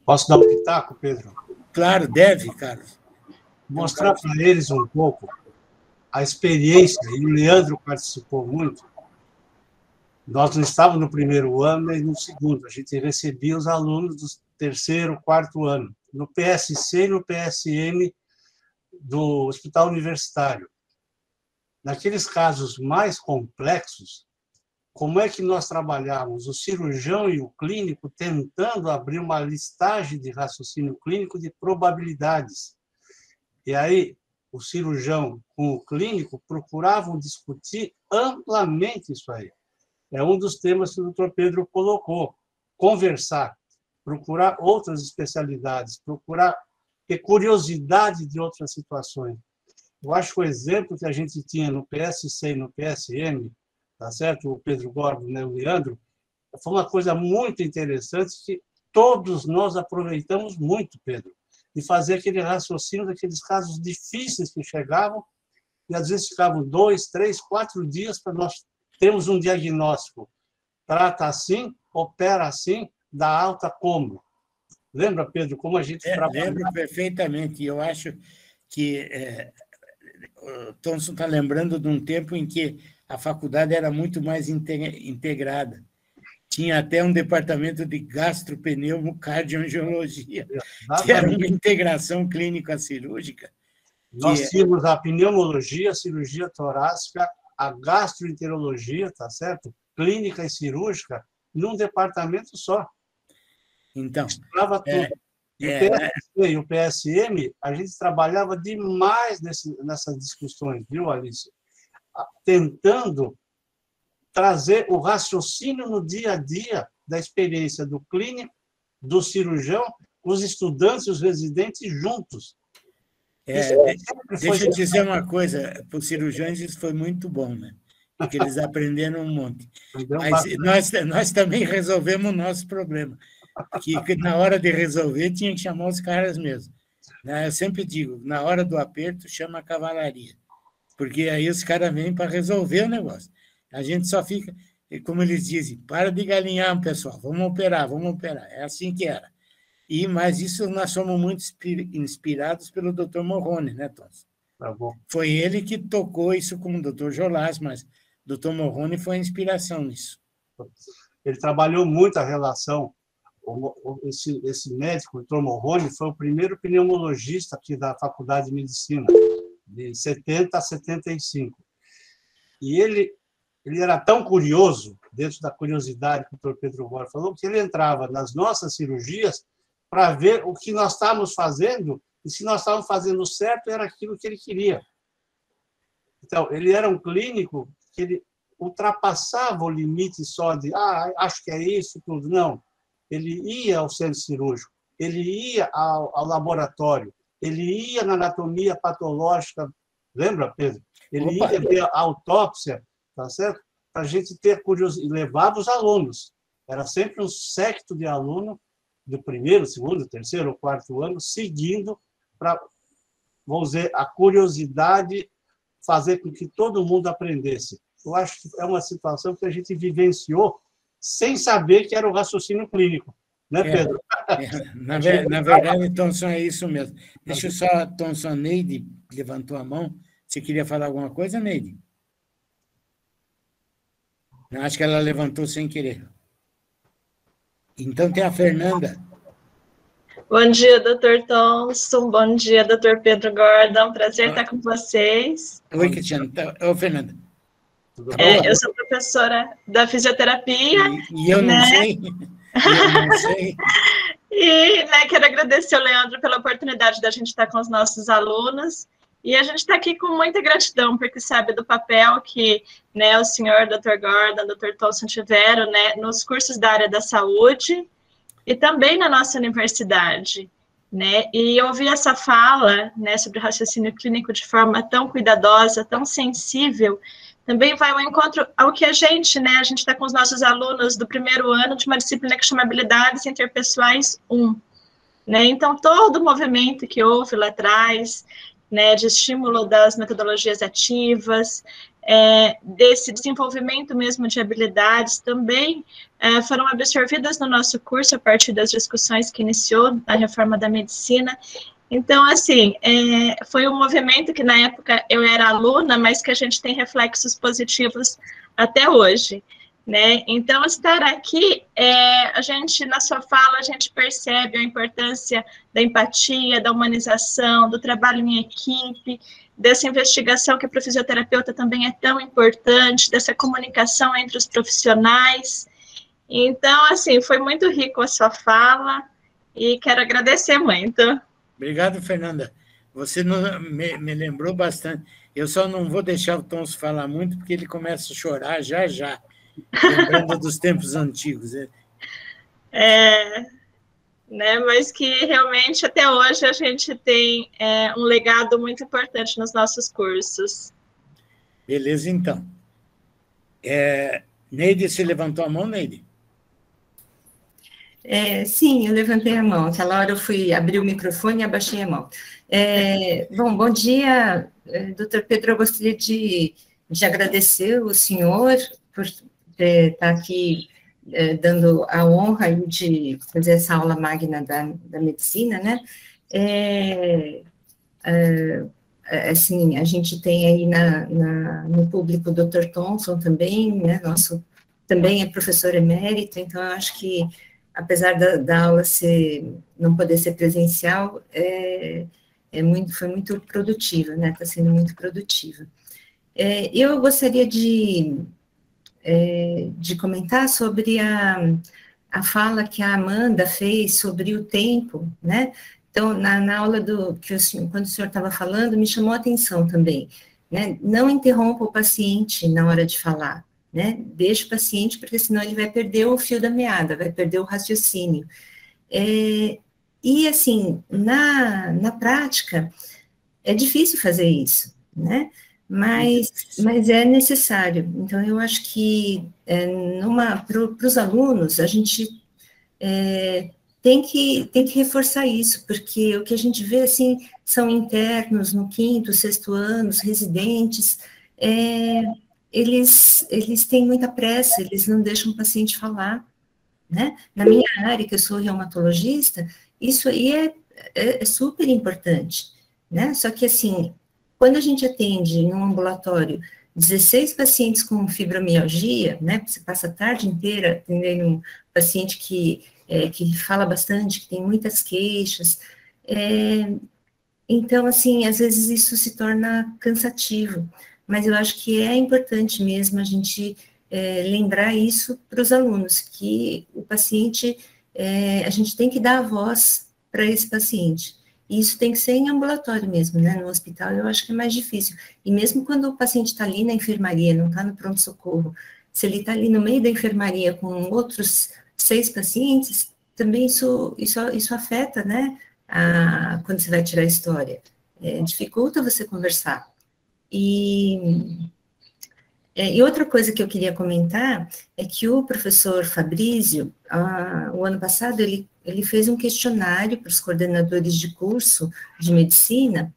F: Posso dar um pitaco, Pedro?
B: Claro, deve, Carlos.
F: Mostrar para eles um pouco a experiência, e o Leandro participou muito. Nós não estávamos no primeiro ano nem no segundo, a gente recebia os alunos do terceiro, quarto ano, no PSC e no PSM do Hospital Universitário. Naqueles casos mais complexos, como é que nós trabalhávamos o cirurgião e o clínico tentando abrir uma listagem de raciocínio clínico de probabilidades. E aí, o cirurgião com o clínico procuravam discutir amplamente isso aí. É um dos temas que o doutor Pedro colocou. Conversar, procurar outras especialidades, procurar ter curiosidade de outras situações. Eu acho que o exemplo que a gente tinha no PSC e no PSM, tá certo? O Pedro Gordo, né, o Leandro, foi uma coisa muito interessante que todos nós aproveitamos muito, Pedro, de fazer aquele raciocínio daqueles casos difíceis que chegavam e às vezes ficavam 2, 3, 4 dias para nós termos um diagnóstico. Trata assim, opera assim, dá alta como? Lembra, Pedro, como a gente trabalha?
B: Lembro perfeitamente. Eu acho que o Thomson está lembrando de um tempo em que a faculdade era muito mais integrada. Tinha até um departamento de gastropneumocardiologia, que era uma integração clínica cirúrgica.
F: Nós tínhamos a pneumologia, a cirurgia torácica, a gastroenterologia, tá certo? Clínica e cirúrgica, num departamento só.
B: Então,
F: estava tudo. E o PSC e o PSM, a gente trabalhava demais nessas discussões, viu, Alice? Tentando trazer o raciocínio no dia a dia da experiência do clínico, do cirurgião, os estudantes e os residentes juntos.
B: Deixa eu dizer uma coisa, para os cirurgiões isso foi muito bom, né? Porque eles aprenderam um monte. Mas nós também resolvemos o nosso problema, que na hora de resolver tinha que chamar os caras mesmo. Eu sempre digo, na hora do aperto, chama a cavalaria, porque aí os caras vêm para resolver o negócio. A gente só fica, como eles dizem, para de galinhar, pessoal, vamos operar. É assim que era. Mas isso nós somos muito inspirados pelo Dr. Morrone, né, Thomson?
F: Tá bom.
B: Foi ele que tocou isso com o Dr. Jolás, mas o Dr. Morrone foi a inspiração nisso.
F: Ele trabalhou muito a relação. Esse médico, o Dr. Morrone, foi o primeiro pneumologista aqui da Faculdade de Medicina, de 70 a 75. E ele era tão curioso, dentro da curiosidade que o Dr. Pedro Gordo falou, que ele entrava nas nossas cirurgias para ver o que nós estávamos fazendo, e se nós estávamos fazendo certo, era aquilo que ele queria. Então, ele era um clínico que ele ultrapassava o limite só de acho que é isso, tudo. Não. Ele ia ao centro cirúrgico, ele ia ao laboratório, ele ia na anatomia patológica, lembra, Pedro? Ele ia ver a autópsia, tá certo? Para a gente ter curiosidade, levava os alunos. Era sempre um séquito de aluno do primeiro, segundo, terceiro ou quarto ano, seguindo para, vamos dizer, a curiosidade fazer com que todo mundo aprendesse. Eu acho que é uma situação que a gente vivenciou sem saber que era o raciocínio clínico. Né, Pedro?
B: Na verdade, Thomson, é isso mesmo. Deixa eu só, Thomson, a Neide levantou a mão. Você queria falar alguma coisa, Neide? Não, acho que ela levantou sem querer. Então tem a Fernanda.
G: Bom dia, doutor Thomson. Bom dia, doutor Pedro Gordon. Prazer estar com vocês.
B: Oi, Cristiano. Oi, Fernanda.
G: Eu sou professora da fisioterapia.
B: E eu não sei. Eu não sei.
G: E quero agradecer ao Leandro pela oportunidade da gente estar com os nossos alunos. E a gente está aqui com muita gratidão, porque sabe do papel que o senhor, Dr. Gordon, Dr. Thomson tiveram nos cursos da área da saúde e também na nossa universidade. E ouvir essa fala sobre raciocínio clínico de forma tão cuidadosa, tão sensível, também vai ao encontro ao que a gente está com os nossos alunos do primeiro ano de uma disciplina que chama Habilidades Interpessoais 1. Então, todo o movimento que houve lá atrás, de estímulo das metodologias ativas, desse desenvolvimento mesmo de habilidades, também foram absorvidas no nosso curso a partir das discussões que iniciou a reforma da medicina. Então, assim, foi um movimento que na época eu era aluna, mas que a gente tem reflexos positivos até hoje. Então, estar aqui, a gente, na sua fala, a gente percebe a importância da empatia, da humanização, do trabalho em equipe, dessa investigação que para o fisioterapeuta também é tão importante, dessa comunicação entre os profissionais. Então, assim, foi muito rico a sua fala e quero agradecer muito.
B: Obrigado, Fernanda. Você me lembrou bastante. Eu só não vou deixar o Thomson falar muito, porque ele começa a chorar já. Lembrando dos tempos antigos.
G: Mas que realmente até hoje a gente tem um legado muito importante nos nossos cursos.
B: Beleza, então. Neide, você levantou a mão, Neide?
H: Sim, eu levantei a mão. Aquela hora eu fui abrir o microfone e abaixei a mão. Bom dia, doutor Pedro. Eu gostaria de agradecer o senhor por estar aqui dando a honra de fazer essa aula magna da medicina, assim, a gente tem aí no público o Dr. Thomson também, também é professor emérito, então eu acho que, apesar da aula não poder ser presencial, foi muito produtiva, está sendo muito produtiva. Eu gostaria de comentar sobre a fala que a Amanda fez sobre o tempo, Então, na aula quando o senhor estava falando, me chamou a atenção também, Não interrompa o paciente na hora de falar, Deixa o paciente, porque senão ele vai perder o fio da meada, vai perder o raciocínio. E, assim, na prática, é difícil fazer isso, Mas é necessário. Então, eu acho que para os alunos, a gente tem que reforçar isso, porque o que a gente vê, assim, são internos no 5º, 6º anos, residentes, eles têm muita pressa, eles não deixam o paciente falar, Na minha área, que eu sou reumatologista, isso aí é super importante, Só que, assim, quando a gente atende em um ambulatório 16 pacientes com fibromialgia, você passa a tarde inteira atendendo um paciente que fala bastante, que tem muitas queixas, então, assim, às vezes isso se torna cansativo, mas eu acho que é importante mesmo a gente lembrar isso para os alunos, que o paciente, a gente tem que dar a voz para esse paciente. E isso tem que ser em ambulatório mesmo, né? No hospital eu acho que é mais difícil. E mesmo quando o paciente está ali na enfermaria, não está no pronto-socorro, se ele está ali no meio da enfermaria com outros 6 pacientes, também isso afeta, né? Quando você vai tirar a história. Dificulta você conversar. E outra coisa que eu queria comentar é que o professor Fabrício, o ano passado, ele fez um questionário para os coordenadores de curso de medicina,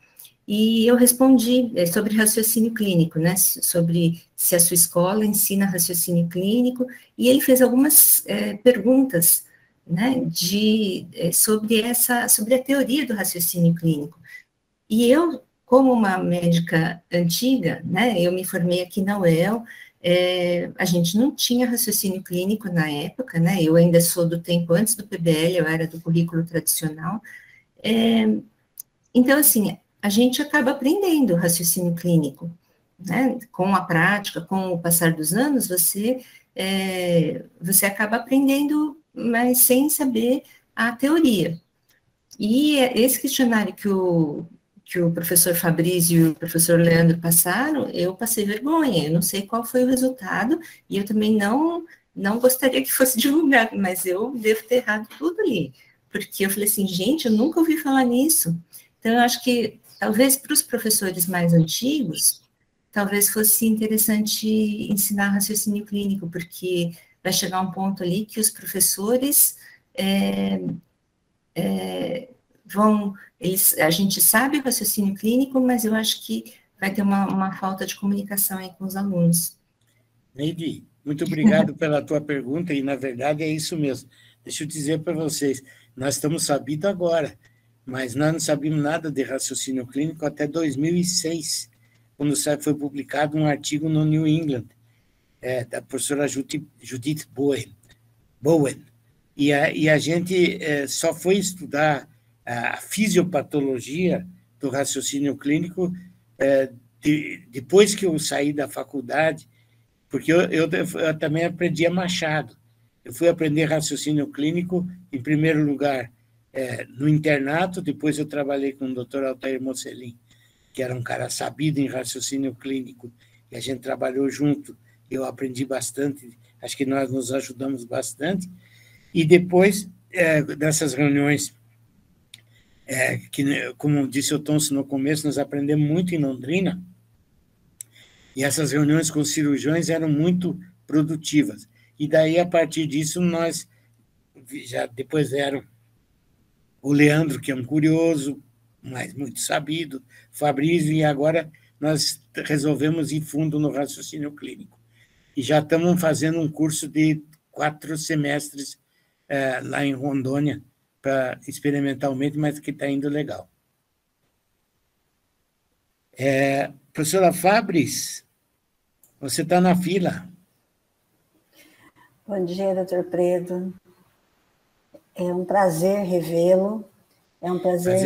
H: e eu respondi sobre raciocínio clínico, né, sobre se a sua escola ensina raciocínio clínico, e ele fez algumas perguntas, né, sobre a teoria do raciocínio clínico. E eu, como uma médica antiga, né, eu me formei aqui na UEL, a gente não tinha raciocínio clínico na época, né, eu ainda sou do tempo antes do PBL, eu era do currículo tradicional, então, assim, a gente acaba aprendendo raciocínio clínico, né, com a prática, com o passar dos anos, você acaba aprendendo, mas sem saber a teoria. E esse questionário que o professor Fabrício e o professor Leandro passaram, eu passei vergonha, eu não sei qual foi o resultado, e eu também não gostaria que fosse divulgado, mas eu devo ter errado tudo ali, porque eu falei assim, gente, eu nunca ouvi falar nisso. Então, eu acho que, talvez para os professores mais antigos, talvez fosse interessante ensinar raciocínio clínico, porque vai chegar um ponto ali que os professores a gente sabe o raciocínio clínico, mas eu acho que vai ter uma falta de comunicação aí com os alunos.
B: Neide, muito obrigado pela tua pergunta, e na verdade é isso mesmo. Deixa eu dizer para vocês, nós estamos sabendo agora, mas nós não sabíamos nada de raciocínio clínico até 2006, quando foi publicado um artigo no New England, da professora Judith Bowen. E a gente só foi estudar a fisiopatologia do raciocínio clínico depois que eu saí da faculdade, porque eu também aprendi a Machado. Eu fui aprender raciocínio clínico, em primeiro lugar, no internato, depois eu trabalhei com o Dr. Altair Mocelin, que era um cara sabido em raciocínio clínico, e a gente trabalhou junto, eu aprendi bastante, acho que nós nos ajudamos bastante, e depois dessas reuniões, que, como disse o Tonso no começo, nós aprendemos muito em Londrina, e essas reuniões com cirurgiões eram muito produtivas, e daí, a partir disso, nós já depois eram o Leandro, que é um curioso, mas muito sabido, Fabrício, e agora nós resolvemos ir fundo no raciocínio clínico. E já estamos fazendo um curso de 4 semestres lá em Rondônia, experimentalmente, mas que está indo legal. Professora Fabris, você está na fila.
I: Bom dia, doutor Predo. É um prazer revê-lo. É um prazer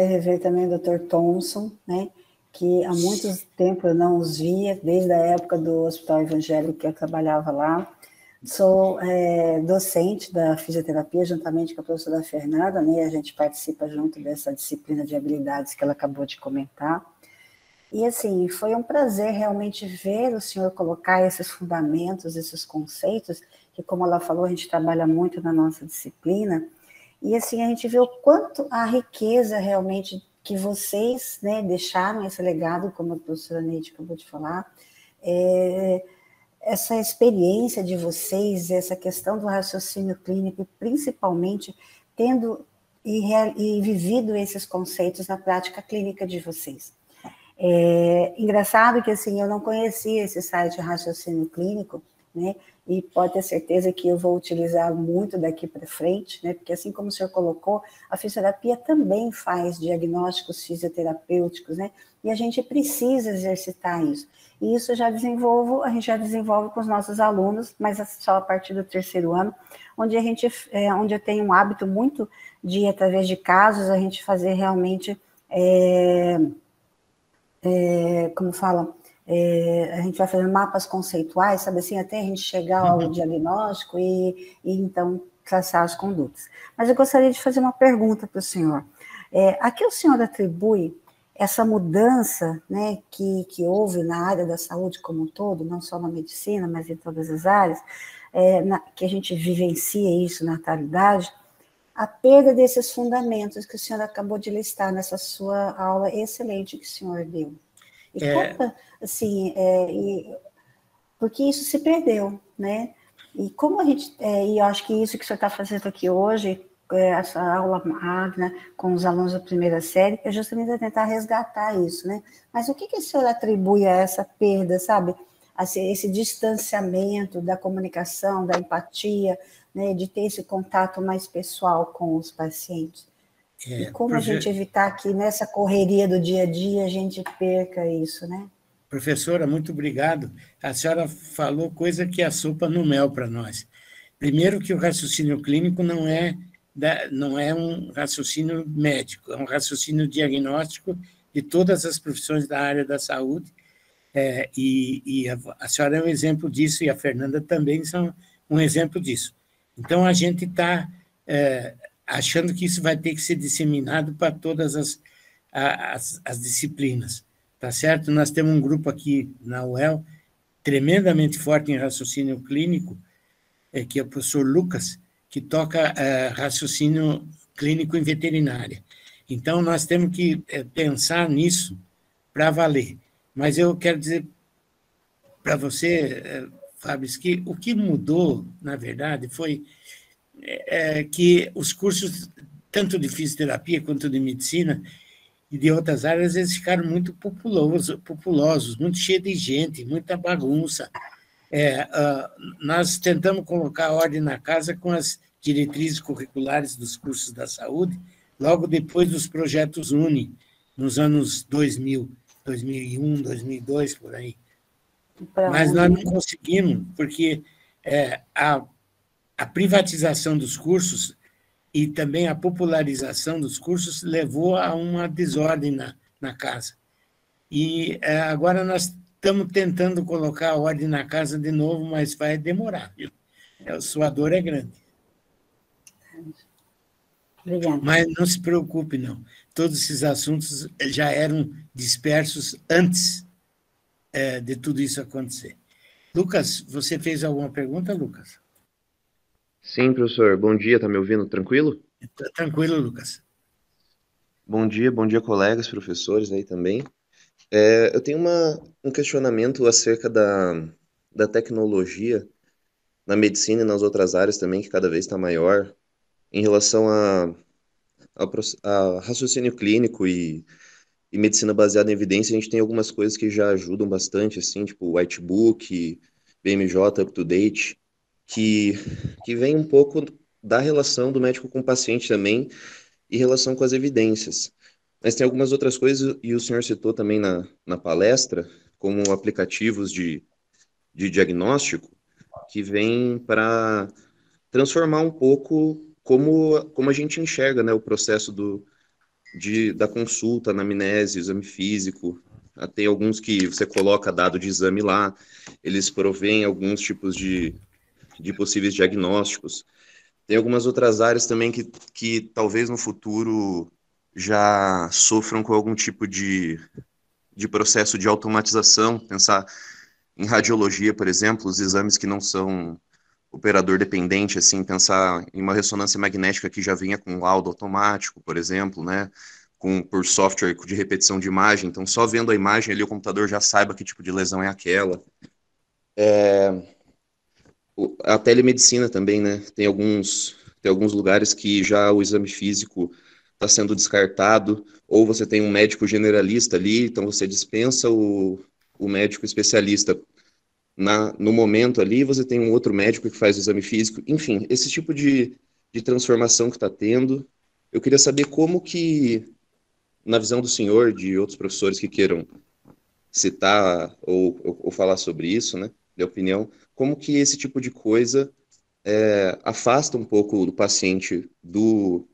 I: rever também o Dr. Thomson, né, que há muito tempo eu não os via, desde a época do Hospital Evangélico que eu trabalhava lá. Sou docente da fisioterapia, juntamente com a professora Fernanda, né, a gente participa junto dessa disciplina de habilidades que ela acabou de comentar. E, assim, foi um prazer realmente ver o senhor colocar esses fundamentos, esses conceitos, que, como ela falou, a gente trabalha muito na nossa disciplina, e, assim, a gente vê o quanto a riqueza realmente que vocês, né, deixaram esse legado, como a professora Neide acabou de falar, essa experiência de vocês, essa questão do raciocínio clínico, principalmente tendo e vivido esses conceitos na prática clínica de vocês. Engraçado que, assim, eu não conhecia esse site Raciocínio Clínico, né, e pode ter certeza que eu vou utilizar muito daqui para frente, né, porque, assim como o senhor colocou, a fisioterapia também faz diagnósticos fisioterapêuticos, né, e a gente precisa exercitar isso. E isso a gente já desenvolve com os nossos alunos, mas só a partir do 3º ano, onde eu tenho um hábito muito de, através de casos, a gente fazer realmente, como fala, a gente vai fazendo mapas conceituais, sabe assim, até a gente chegar ao diagnóstico e então traçar as condutas. Mas eu gostaria de fazer uma pergunta para o senhor. A que o senhor atribui essa mudança, né, que houve na área da saúde como um todo, não só na medicina, mas em todas as áreas, que a gente vivencia isso na atualidade, a perda desses fundamentos que o senhor acabou de listar nessa sua aula excelente que o senhor deu. E como, assim, porque isso se perdeu, né? E como a gente, e eu acho que isso que o senhor está fazendo aqui hoje, essa aula magna com os alunos da primeira série, é justamente tentar resgatar isso, né? Mas o que o senhor atribui a essa perda, sabe? Esse distanciamento da comunicação, da empatia, né? De ter esse contato mais pessoal com os pacientes. E como a gente evitar que nessa correria do dia a dia a gente perca isso, né?
B: Professora, muito obrigado. A senhora falou coisa que é a sopa no mel para nós. Primeiro que o raciocínio clínico não é um raciocínio médico, é um raciocínio diagnóstico de todas as profissões da área da saúde, e a senhora é um exemplo disso, e a Fernanda também são um exemplo disso. Então, a gente está achando que isso vai ter que ser disseminado para todas as disciplinas, tá certo? Nós temos um grupo aqui na UEL, tremendamente forte em raciocínio clínico, que é o professor Lucas, que toca raciocínio clínico em veterinária. Então, nós temos que pensar nisso para valer. Mas eu quero dizer para você, Fábio, que o que mudou, na verdade, foi que os cursos, tanto de fisioterapia quanto de medicina e de outras áreas, eles ficaram muito populosos, muito cheios de gente, muita bagunça. Nós tentamos colocar ordem na casa com as diretrizes curriculares dos cursos da saúde, logo depois dos projetos UNE, nos anos 2000, 2001, 2002, por aí. Mas nós não conseguimos, porque a privatização dos cursos e também a popularização dos cursos levou a uma desordem na casa. E agora nós estamos tentando colocar a ordem na casa de novo, mas vai demorar, viu? Sua dor é grande.
I: Obrigada.
B: Mas não se preocupe, não. Todos esses assuntos já eram dispersos antes de tudo isso acontecer. Lucas, você fez alguma pergunta, Lucas?
J: Sim, professor. Bom dia, tá me ouvindo? Tranquilo?
B: Tranquilo, Lucas.
J: Bom dia, colegas, professores aí também. Eu tenho um questionamento acerca da tecnologia na medicina e nas outras áreas também, que cada vez está maior, em relação a raciocínio clínico e medicina baseada em evidência. A gente tem algumas coisas que já ajudam bastante, assim, tipo Whitebook, BMJ, UpToDate, que vem um pouco da relação do médico com o paciente também e relação com as evidências. Mas tem algumas outras coisas, e o senhor citou também na palestra, como aplicativos de diagnóstico, que vêm para transformar um pouco como a gente enxerga, né, o processo da consulta, anamnese, exame físico. Tem alguns que você coloca dado de exame lá, eles provêm alguns tipos de possíveis diagnósticos. Tem algumas outras áreas também que talvez no futuro já sofram com algum tipo de processo de automatização. Pensar em radiologia, por exemplo, os exames que não são operador dependente, assim, pensar em uma ressonância magnética que já vinha com laudo automático, por exemplo, né, por software de repetição de imagem, então só vendo a imagem ali o computador já saiba que tipo de lesão é aquela. A telemedicina também, né, tem alguns lugares que já o exame físico está sendo descartado, ou você tem um médico generalista ali, então você dispensa o médico especialista no momento ali, você tem um outro médico que faz o exame físico. Enfim, esse tipo de transformação que está tendo, eu queria saber como que, na visão do senhor, de outros professores que queiram citar ou falar sobre isso, né, de opinião, como que esse tipo de coisa afasta um pouco do paciente do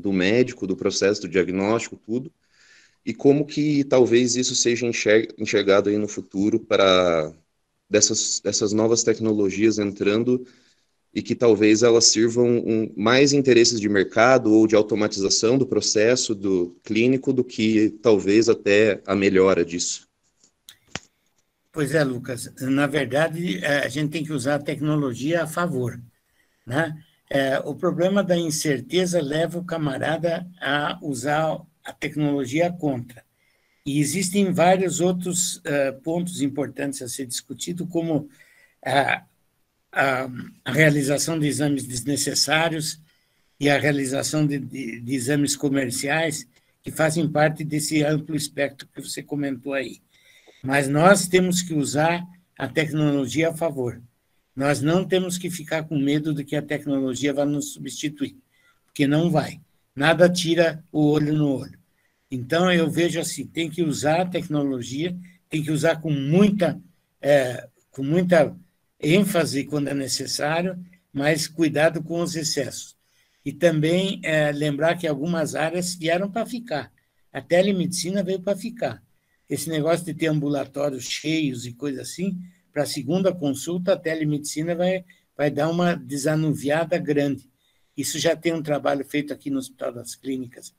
J: médico, do processo do diagnóstico, tudo, e como que talvez isso seja enxergado aí no futuro para dessas novas tecnologias entrando e que talvez elas sirvam mais interesses de mercado ou de automatização do processo do clínico do que talvez até a melhora disso.
B: Pois é, Lucas. Na verdade, a gente tem que usar a tecnologia a favor, né? O problema da incerteza leva o camarada a usar a tecnologia contra. E existem vários outros pontos importantes a ser discutido, como a realização de exames desnecessários e a realização de exames comerciais, que fazem parte desse amplo espectro que você comentou aí. Mas nós temos que usar a tecnologia a favor. Nós não temos que ficar com medo de que a tecnologia vai nos substituir, porque não vai. Nada tira o olho no olho. Então, eu vejo assim, tem que usar a tecnologia, tem que usar com muita ênfase quando é necessário, mas cuidado com os excessos. E também lembrar que algumas áreas vieram para ficar. A telemedicina veio para ficar. Esse negócio de ter ambulatórios cheios e coisa assim, para a segunda consulta, a telemedicina vai dar uma desanuviada grande. Isso já tem um trabalho feito aqui no Hospital das Clínicas,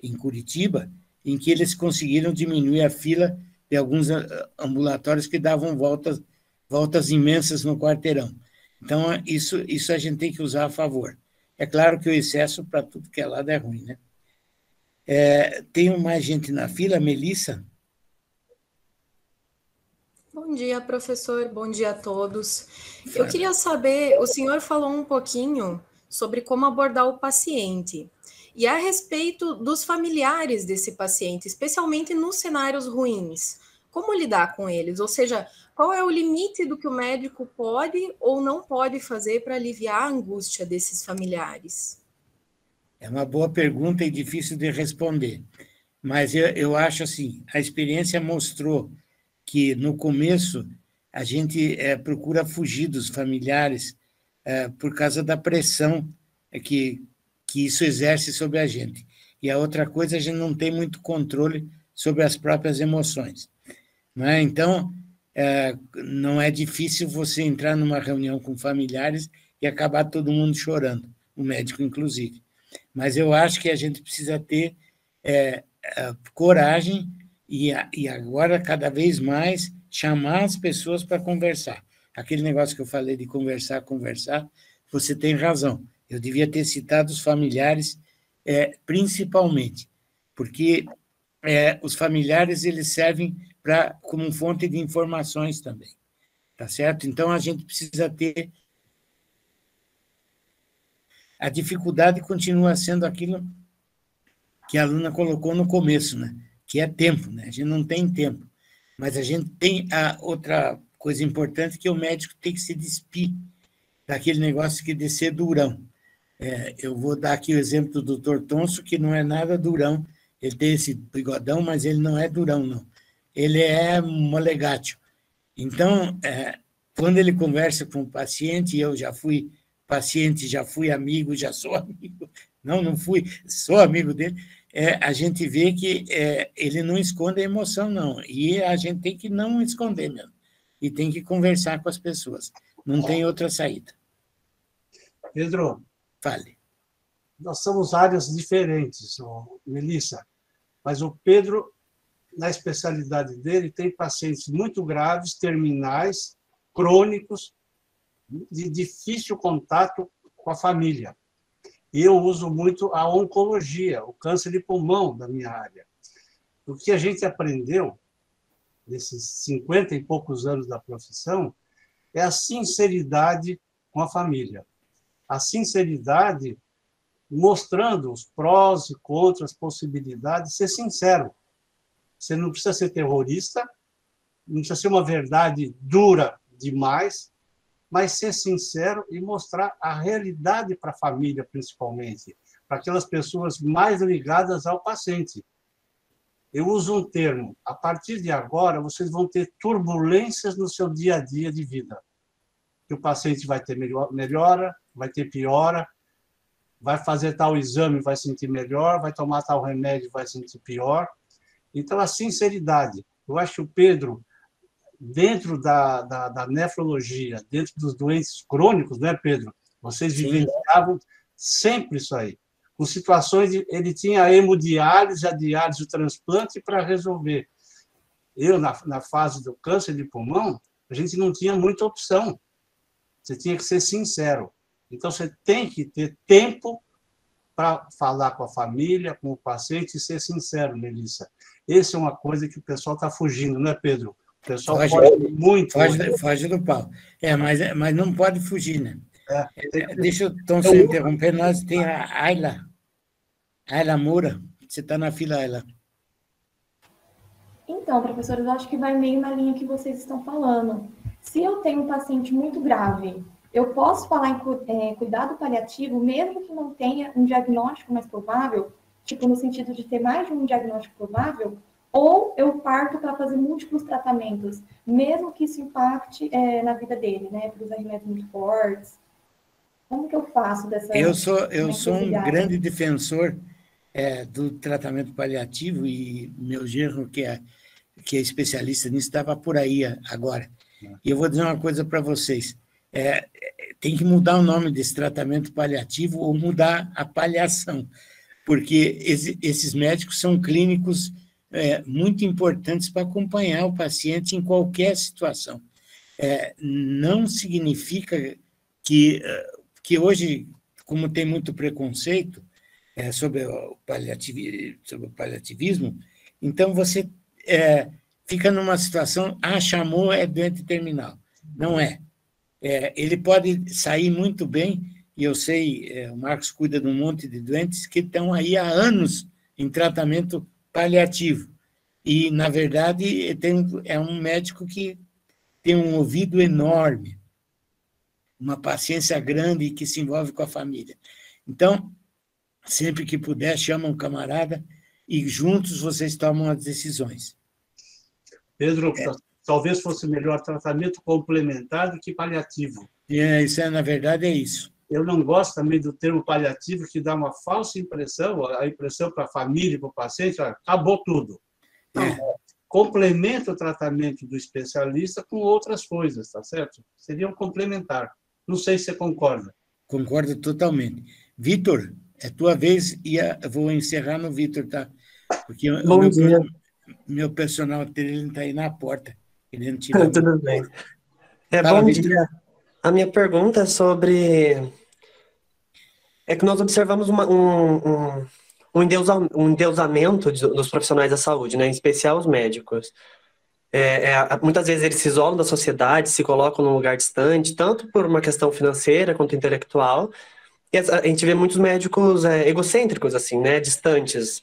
B: em Curitiba, em que eles conseguiram diminuir a fila de alguns ambulatórios que davam voltas imensas no quarteirão. Então, isso a gente tem que usar a favor. É claro que o excesso para tudo que é lado é ruim, né? Tem mais gente na fila, Melissa?
K: Bom dia, professor. Bom dia a todos. Eu queria saber, o senhor falou um pouquinho sobre como abordar o paciente. E a respeito dos familiares desse paciente, especialmente nos cenários ruins, como lidar com eles? Ou seja, qual é o limite do que o médico pode ou não pode fazer para aliviar a angústia desses familiares?
B: É uma boa pergunta e difícil de responder. Mas eu acho assim, a experiência mostrou que, no começo, a gente procura fugir dos familiares por causa da pressão que isso exerce sobre a gente. E a outra coisa, a gente não tem muito controle sobre as próprias emoções. Não é? Então, não é difícil você entrar numa reunião com familiares e acabar todo mundo chorando, o médico inclusive. Mas eu acho que a gente precisa ter coragem e agora, cada vez mais, chamar as pessoas para conversar. Aquele negócio que eu falei de conversar, você tem razão. Eu devia ter citado os familiares principalmente, porque os familiares eles servem como fonte de informações também, tá certo? Então, a gente precisa ter... A dificuldade continua sendo aquilo que a aluna colocou no começo, né? Que é tempo, né? A gente não tem tempo. Mas a gente tem a outra coisa importante, que o médico tem que se despir daquele negócio de ser durão. Eu vou dar aqui o exemplo do Dr. Tonso, que não é nada durão. Ele tem esse bigodão, mas ele não é durão, não. Ele é molegátil. Então, quando ele conversa com o paciente, eu já fui paciente, já fui amigo, já sou amigo. Não fui, sou amigo dele. A gente vê que ele não esconde a emoção, não. E a gente tem que não esconder mesmo. E tem que conversar com as pessoas. Não tem outra saída.
F: Pedro.
B: Fale.
F: Nós somos áreas diferentes, Melissa. Mas o Pedro, na especialidade dele, tem pacientes muito graves, terminais, crônicos, de difícil contato com a família. E eu uso muito a oncologia, o câncer de pulmão da minha área. O que a gente aprendeu, nesses 50 e poucos anos da profissão, é a sinceridade com a família. A sinceridade mostrando os prós e contras, as possibilidades, ser sincero. Você não precisa ser terrorista, não precisa ser uma verdade dura demais, mas ser sincero e mostrar a realidade para a família, principalmente, para aquelas pessoas mais ligadas ao paciente. Eu uso um termo, a partir de agora, vocês vão ter turbulências no seu dia a dia de vida. Que o paciente vai ter melhora, vai ter piora, vai fazer tal exame, vai sentir melhor, vai tomar tal remédio, vai sentir pior. Então, a sinceridade. Eu acho que o Pedro, dentro da nefrologia, dentro dos doentes crônicos, né, Pedro? Vocês vivenciavam sempre isso aí. Com situações, ele tinha a hemodiálise, a diálise, o transplante para resolver. Eu, na fase do câncer de pulmão, a gente não tinha muita opção. Você tinha que ser sincero. Então, você tem que ter tempo para falar com a família, com o paciente e ser sincero, Melissa. Essa é uma coisa que o pessoal está fugindo, não é, Pedro? O pessoal foge muito.
B: Foge do pau. Mas não pode fugir, né? Deixa eu, então, se interromper, nós tem a Ayla Moura. Você está na fila, Ayla.
L: Então, professor, eu acho que vai meio na linha que vocês estão falando. Se eu tenho um paciente muito grave, eu posso falar em cuidado paliativo, mesmo que não tenha um diagnóstico mais provável, tipo, no sentido de ter mais de um diagnóstico provável, ou eu parto para fazer múltiplos tratamentos, mesmo que isso impacte na vida dele, né? Por usar remédios muito fortes. Como que eu faço dessa...
B: Eu sou um grande defensor do tratamento paliativo, e meu genro, que é especialista nisso, estava por aí agora. E eu vou dizer uma coisa para vocês. Tem que mudar o nome desse tratamento paliativo ou mudar a paliação, porque esses médicos são clínicos muito importantes para acompanhar o paciente em qualquer situação. Não significa que hoje, como tem muito preconceito sobre o paliativismo, então você fica numa situação, chamou, é doente terminal. Não é. Ele pode sair muito bem, e eu sei, o Marcos cuida de um monte de doentes que estão aí há anos em tratamento paliativo. E, na verdade, é um médico que tem um ouvido enorme, uma paciência grande e que se envolve com a família. Então, sempre que puder, chama um camarada e juntos vocês tomam as decisões.
F: Pedro, talvez fosse melhor tratamento complementar do que paliativo.
B: Na verdade, é isso.
F: Eu não gosto também do termo paliativo, que dá uma falsa impressão, a impressão para a família e para o paciente, acabou tudo. Não, complementa o tratamento do especialista com outras coisas, tá certo? Seria um complementar. Não sei se você concorda.
B: Concordo totalmente. Vitor, é tua vez e eu vou encerrar no Vitor, tá? Porque meu personal dele está aí na porta. Querendo tirar.
M: Tudo bem. Bom dia. A minha pergunta é sobre... É que nós observamos um endeusamento dos profissionais da saúde, né? Em especial os médicos. Muitas vezes eles se isolam da sociedade, se colocam num lugar distante, tanto por uma questão financeira quanto intelectual. E a gente vê muitos médicos egocêntricos, assim, né? Distantes,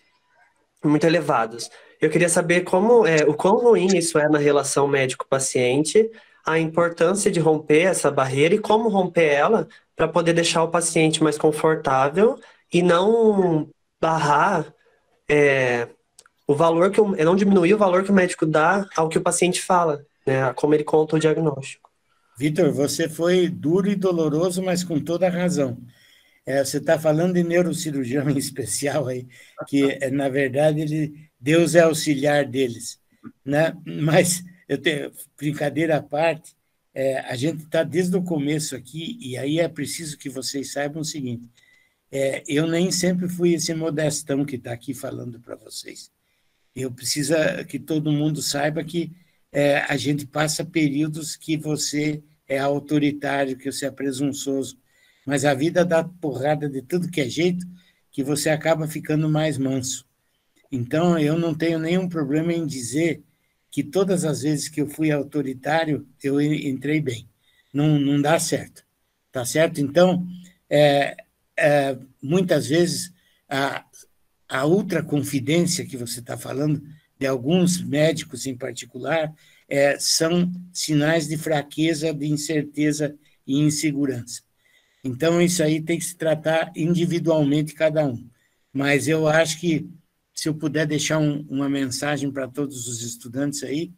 M: muito elevados. Eu queria saber o quão ruim isso é na relação médico-paciente, a importância de romper essa barreira e como romper ela para poder deixar o paciente mais confortável e não barrar o valor não diminuir o valor que o médico dá ao que o paciente fala, né? Como ele conta o diagnóstico.
B: Vitor, você foi duro e doloroso, mas com toda a razão. Você está falando de neurocirurgião em especial aí, que, na verdade, Deus é auxiliar deles, né? Mas, brincadeira à parte, a gente está desde o começo aqui, e aí é preciso que vocês saibam o seguinte, eu nem sempre fui esse modestão que está aqui falando para vocês. Eu preciso que todo mundo saiba que a gente passa períodos que você é autoritário, que você é presunçoso, mas a vida dá porrada de tudo que é jeito, que você acaba ficando mais manso. Então, eu não tenho nenhum problema em dizer que todas as vezes que eu fui autoritário, eu entrei bem. Não dá certo. Tá certo? Então, muitas vezes, a ultraconfidência que você está falando, de alguns médicos em particular, são sinais de fraqueza, de incerteza e insegurança. Então, isso aí tem que se tratar individualmente cada um. Mas eu acho que, se eu puder deixar uma mensagem para todos os estudantes aí,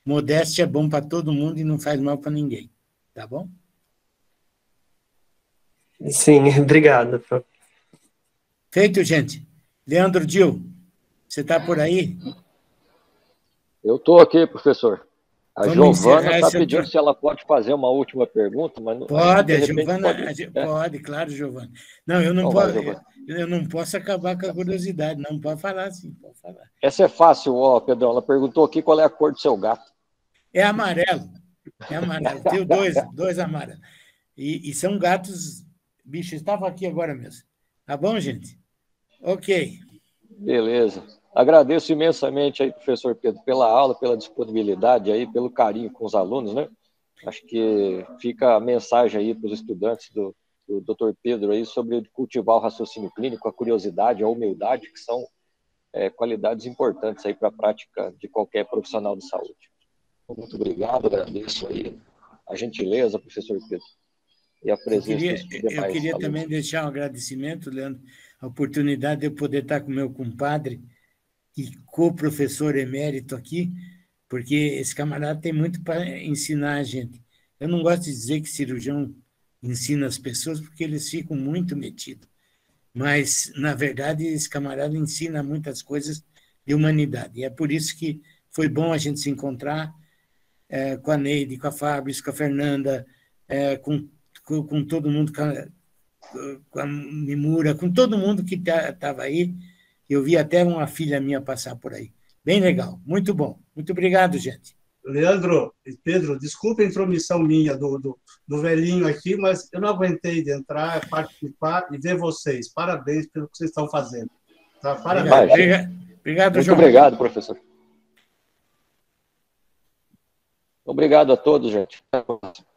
B: modéstia é bom para todo mundo e não faz mal para ninguém. Tá bom?
M: Sim, obrigado.
B: Feito, gente. Leandro Dil, você está por aí?
A: Eu estou aqui, professor. A
B: Vamos
A: Giovana está pedindo se ela pode fazer uma última pergunta, mas não.
B: Pode, a Giovana pode, claro, Giovana. Não, eu não posso. Eu não posso acabar com a curiosidade, não pode falar assim, pode falar.
A: Essa é fácil, ó, Pedrão. Ela perguntou aqui qual é a cor do seu gato.
B: É amarelo. É amarelo. Tenho dois amarelos. E são gatos. Bicho, estava aqui agora mesmo. Tá bom, gente? Ok.
A: Beleza. Agradeço imensamente aí, professor Pedro, pela aula, pela disponibilidade aí, pelo carinho com os alunos, né? Acho que fica a mensagem aí para os estudantes do Dr. Pedro aí sobre cultivar o raciocínio clínico, a curiosidade, a humildade, que são qualidades importantes aí para a prática de qualquer profissional de saúde. Muito obrigado, agradeço aí a gentileza, professor Pedro, e a presença dos demais
B: Eu queria
A: alunos.
B: também deixar um agradecimento, Leandro, a oportunidade de eu poder estar com o meu compadre e co-professor emérito aqui, porque esse camarada tem muito para ensinar a gente. Eu não gosto de dizer que cirurgião ensina as pessoas, porque eles ficam muito metidos. Mas, na verdade, esse camarada ensina muitas coisas de humanidade. E é por isso que foi bom a gente se encontrar com a Neide, com a Fábio, com a Fernanda, com todo mundo, com a Mimura, com todo mundo que estava aí. Eu vi até uma filha minha passar por aí. Bem legal, muito bom. Muito obrigado, gente.
F: Leandro e Pedro, desculpa a intromissão minha do velhinho aqui, mas eu não aguentei de entrar, participar e ver vocês. Parabéns pelo que vocês estão fazendo. Tá? Parabéns.
B: Obrigado,
A: Muito
B: João.
A: obrigado, professor. Obrigado a todos, gente. Até a próxima.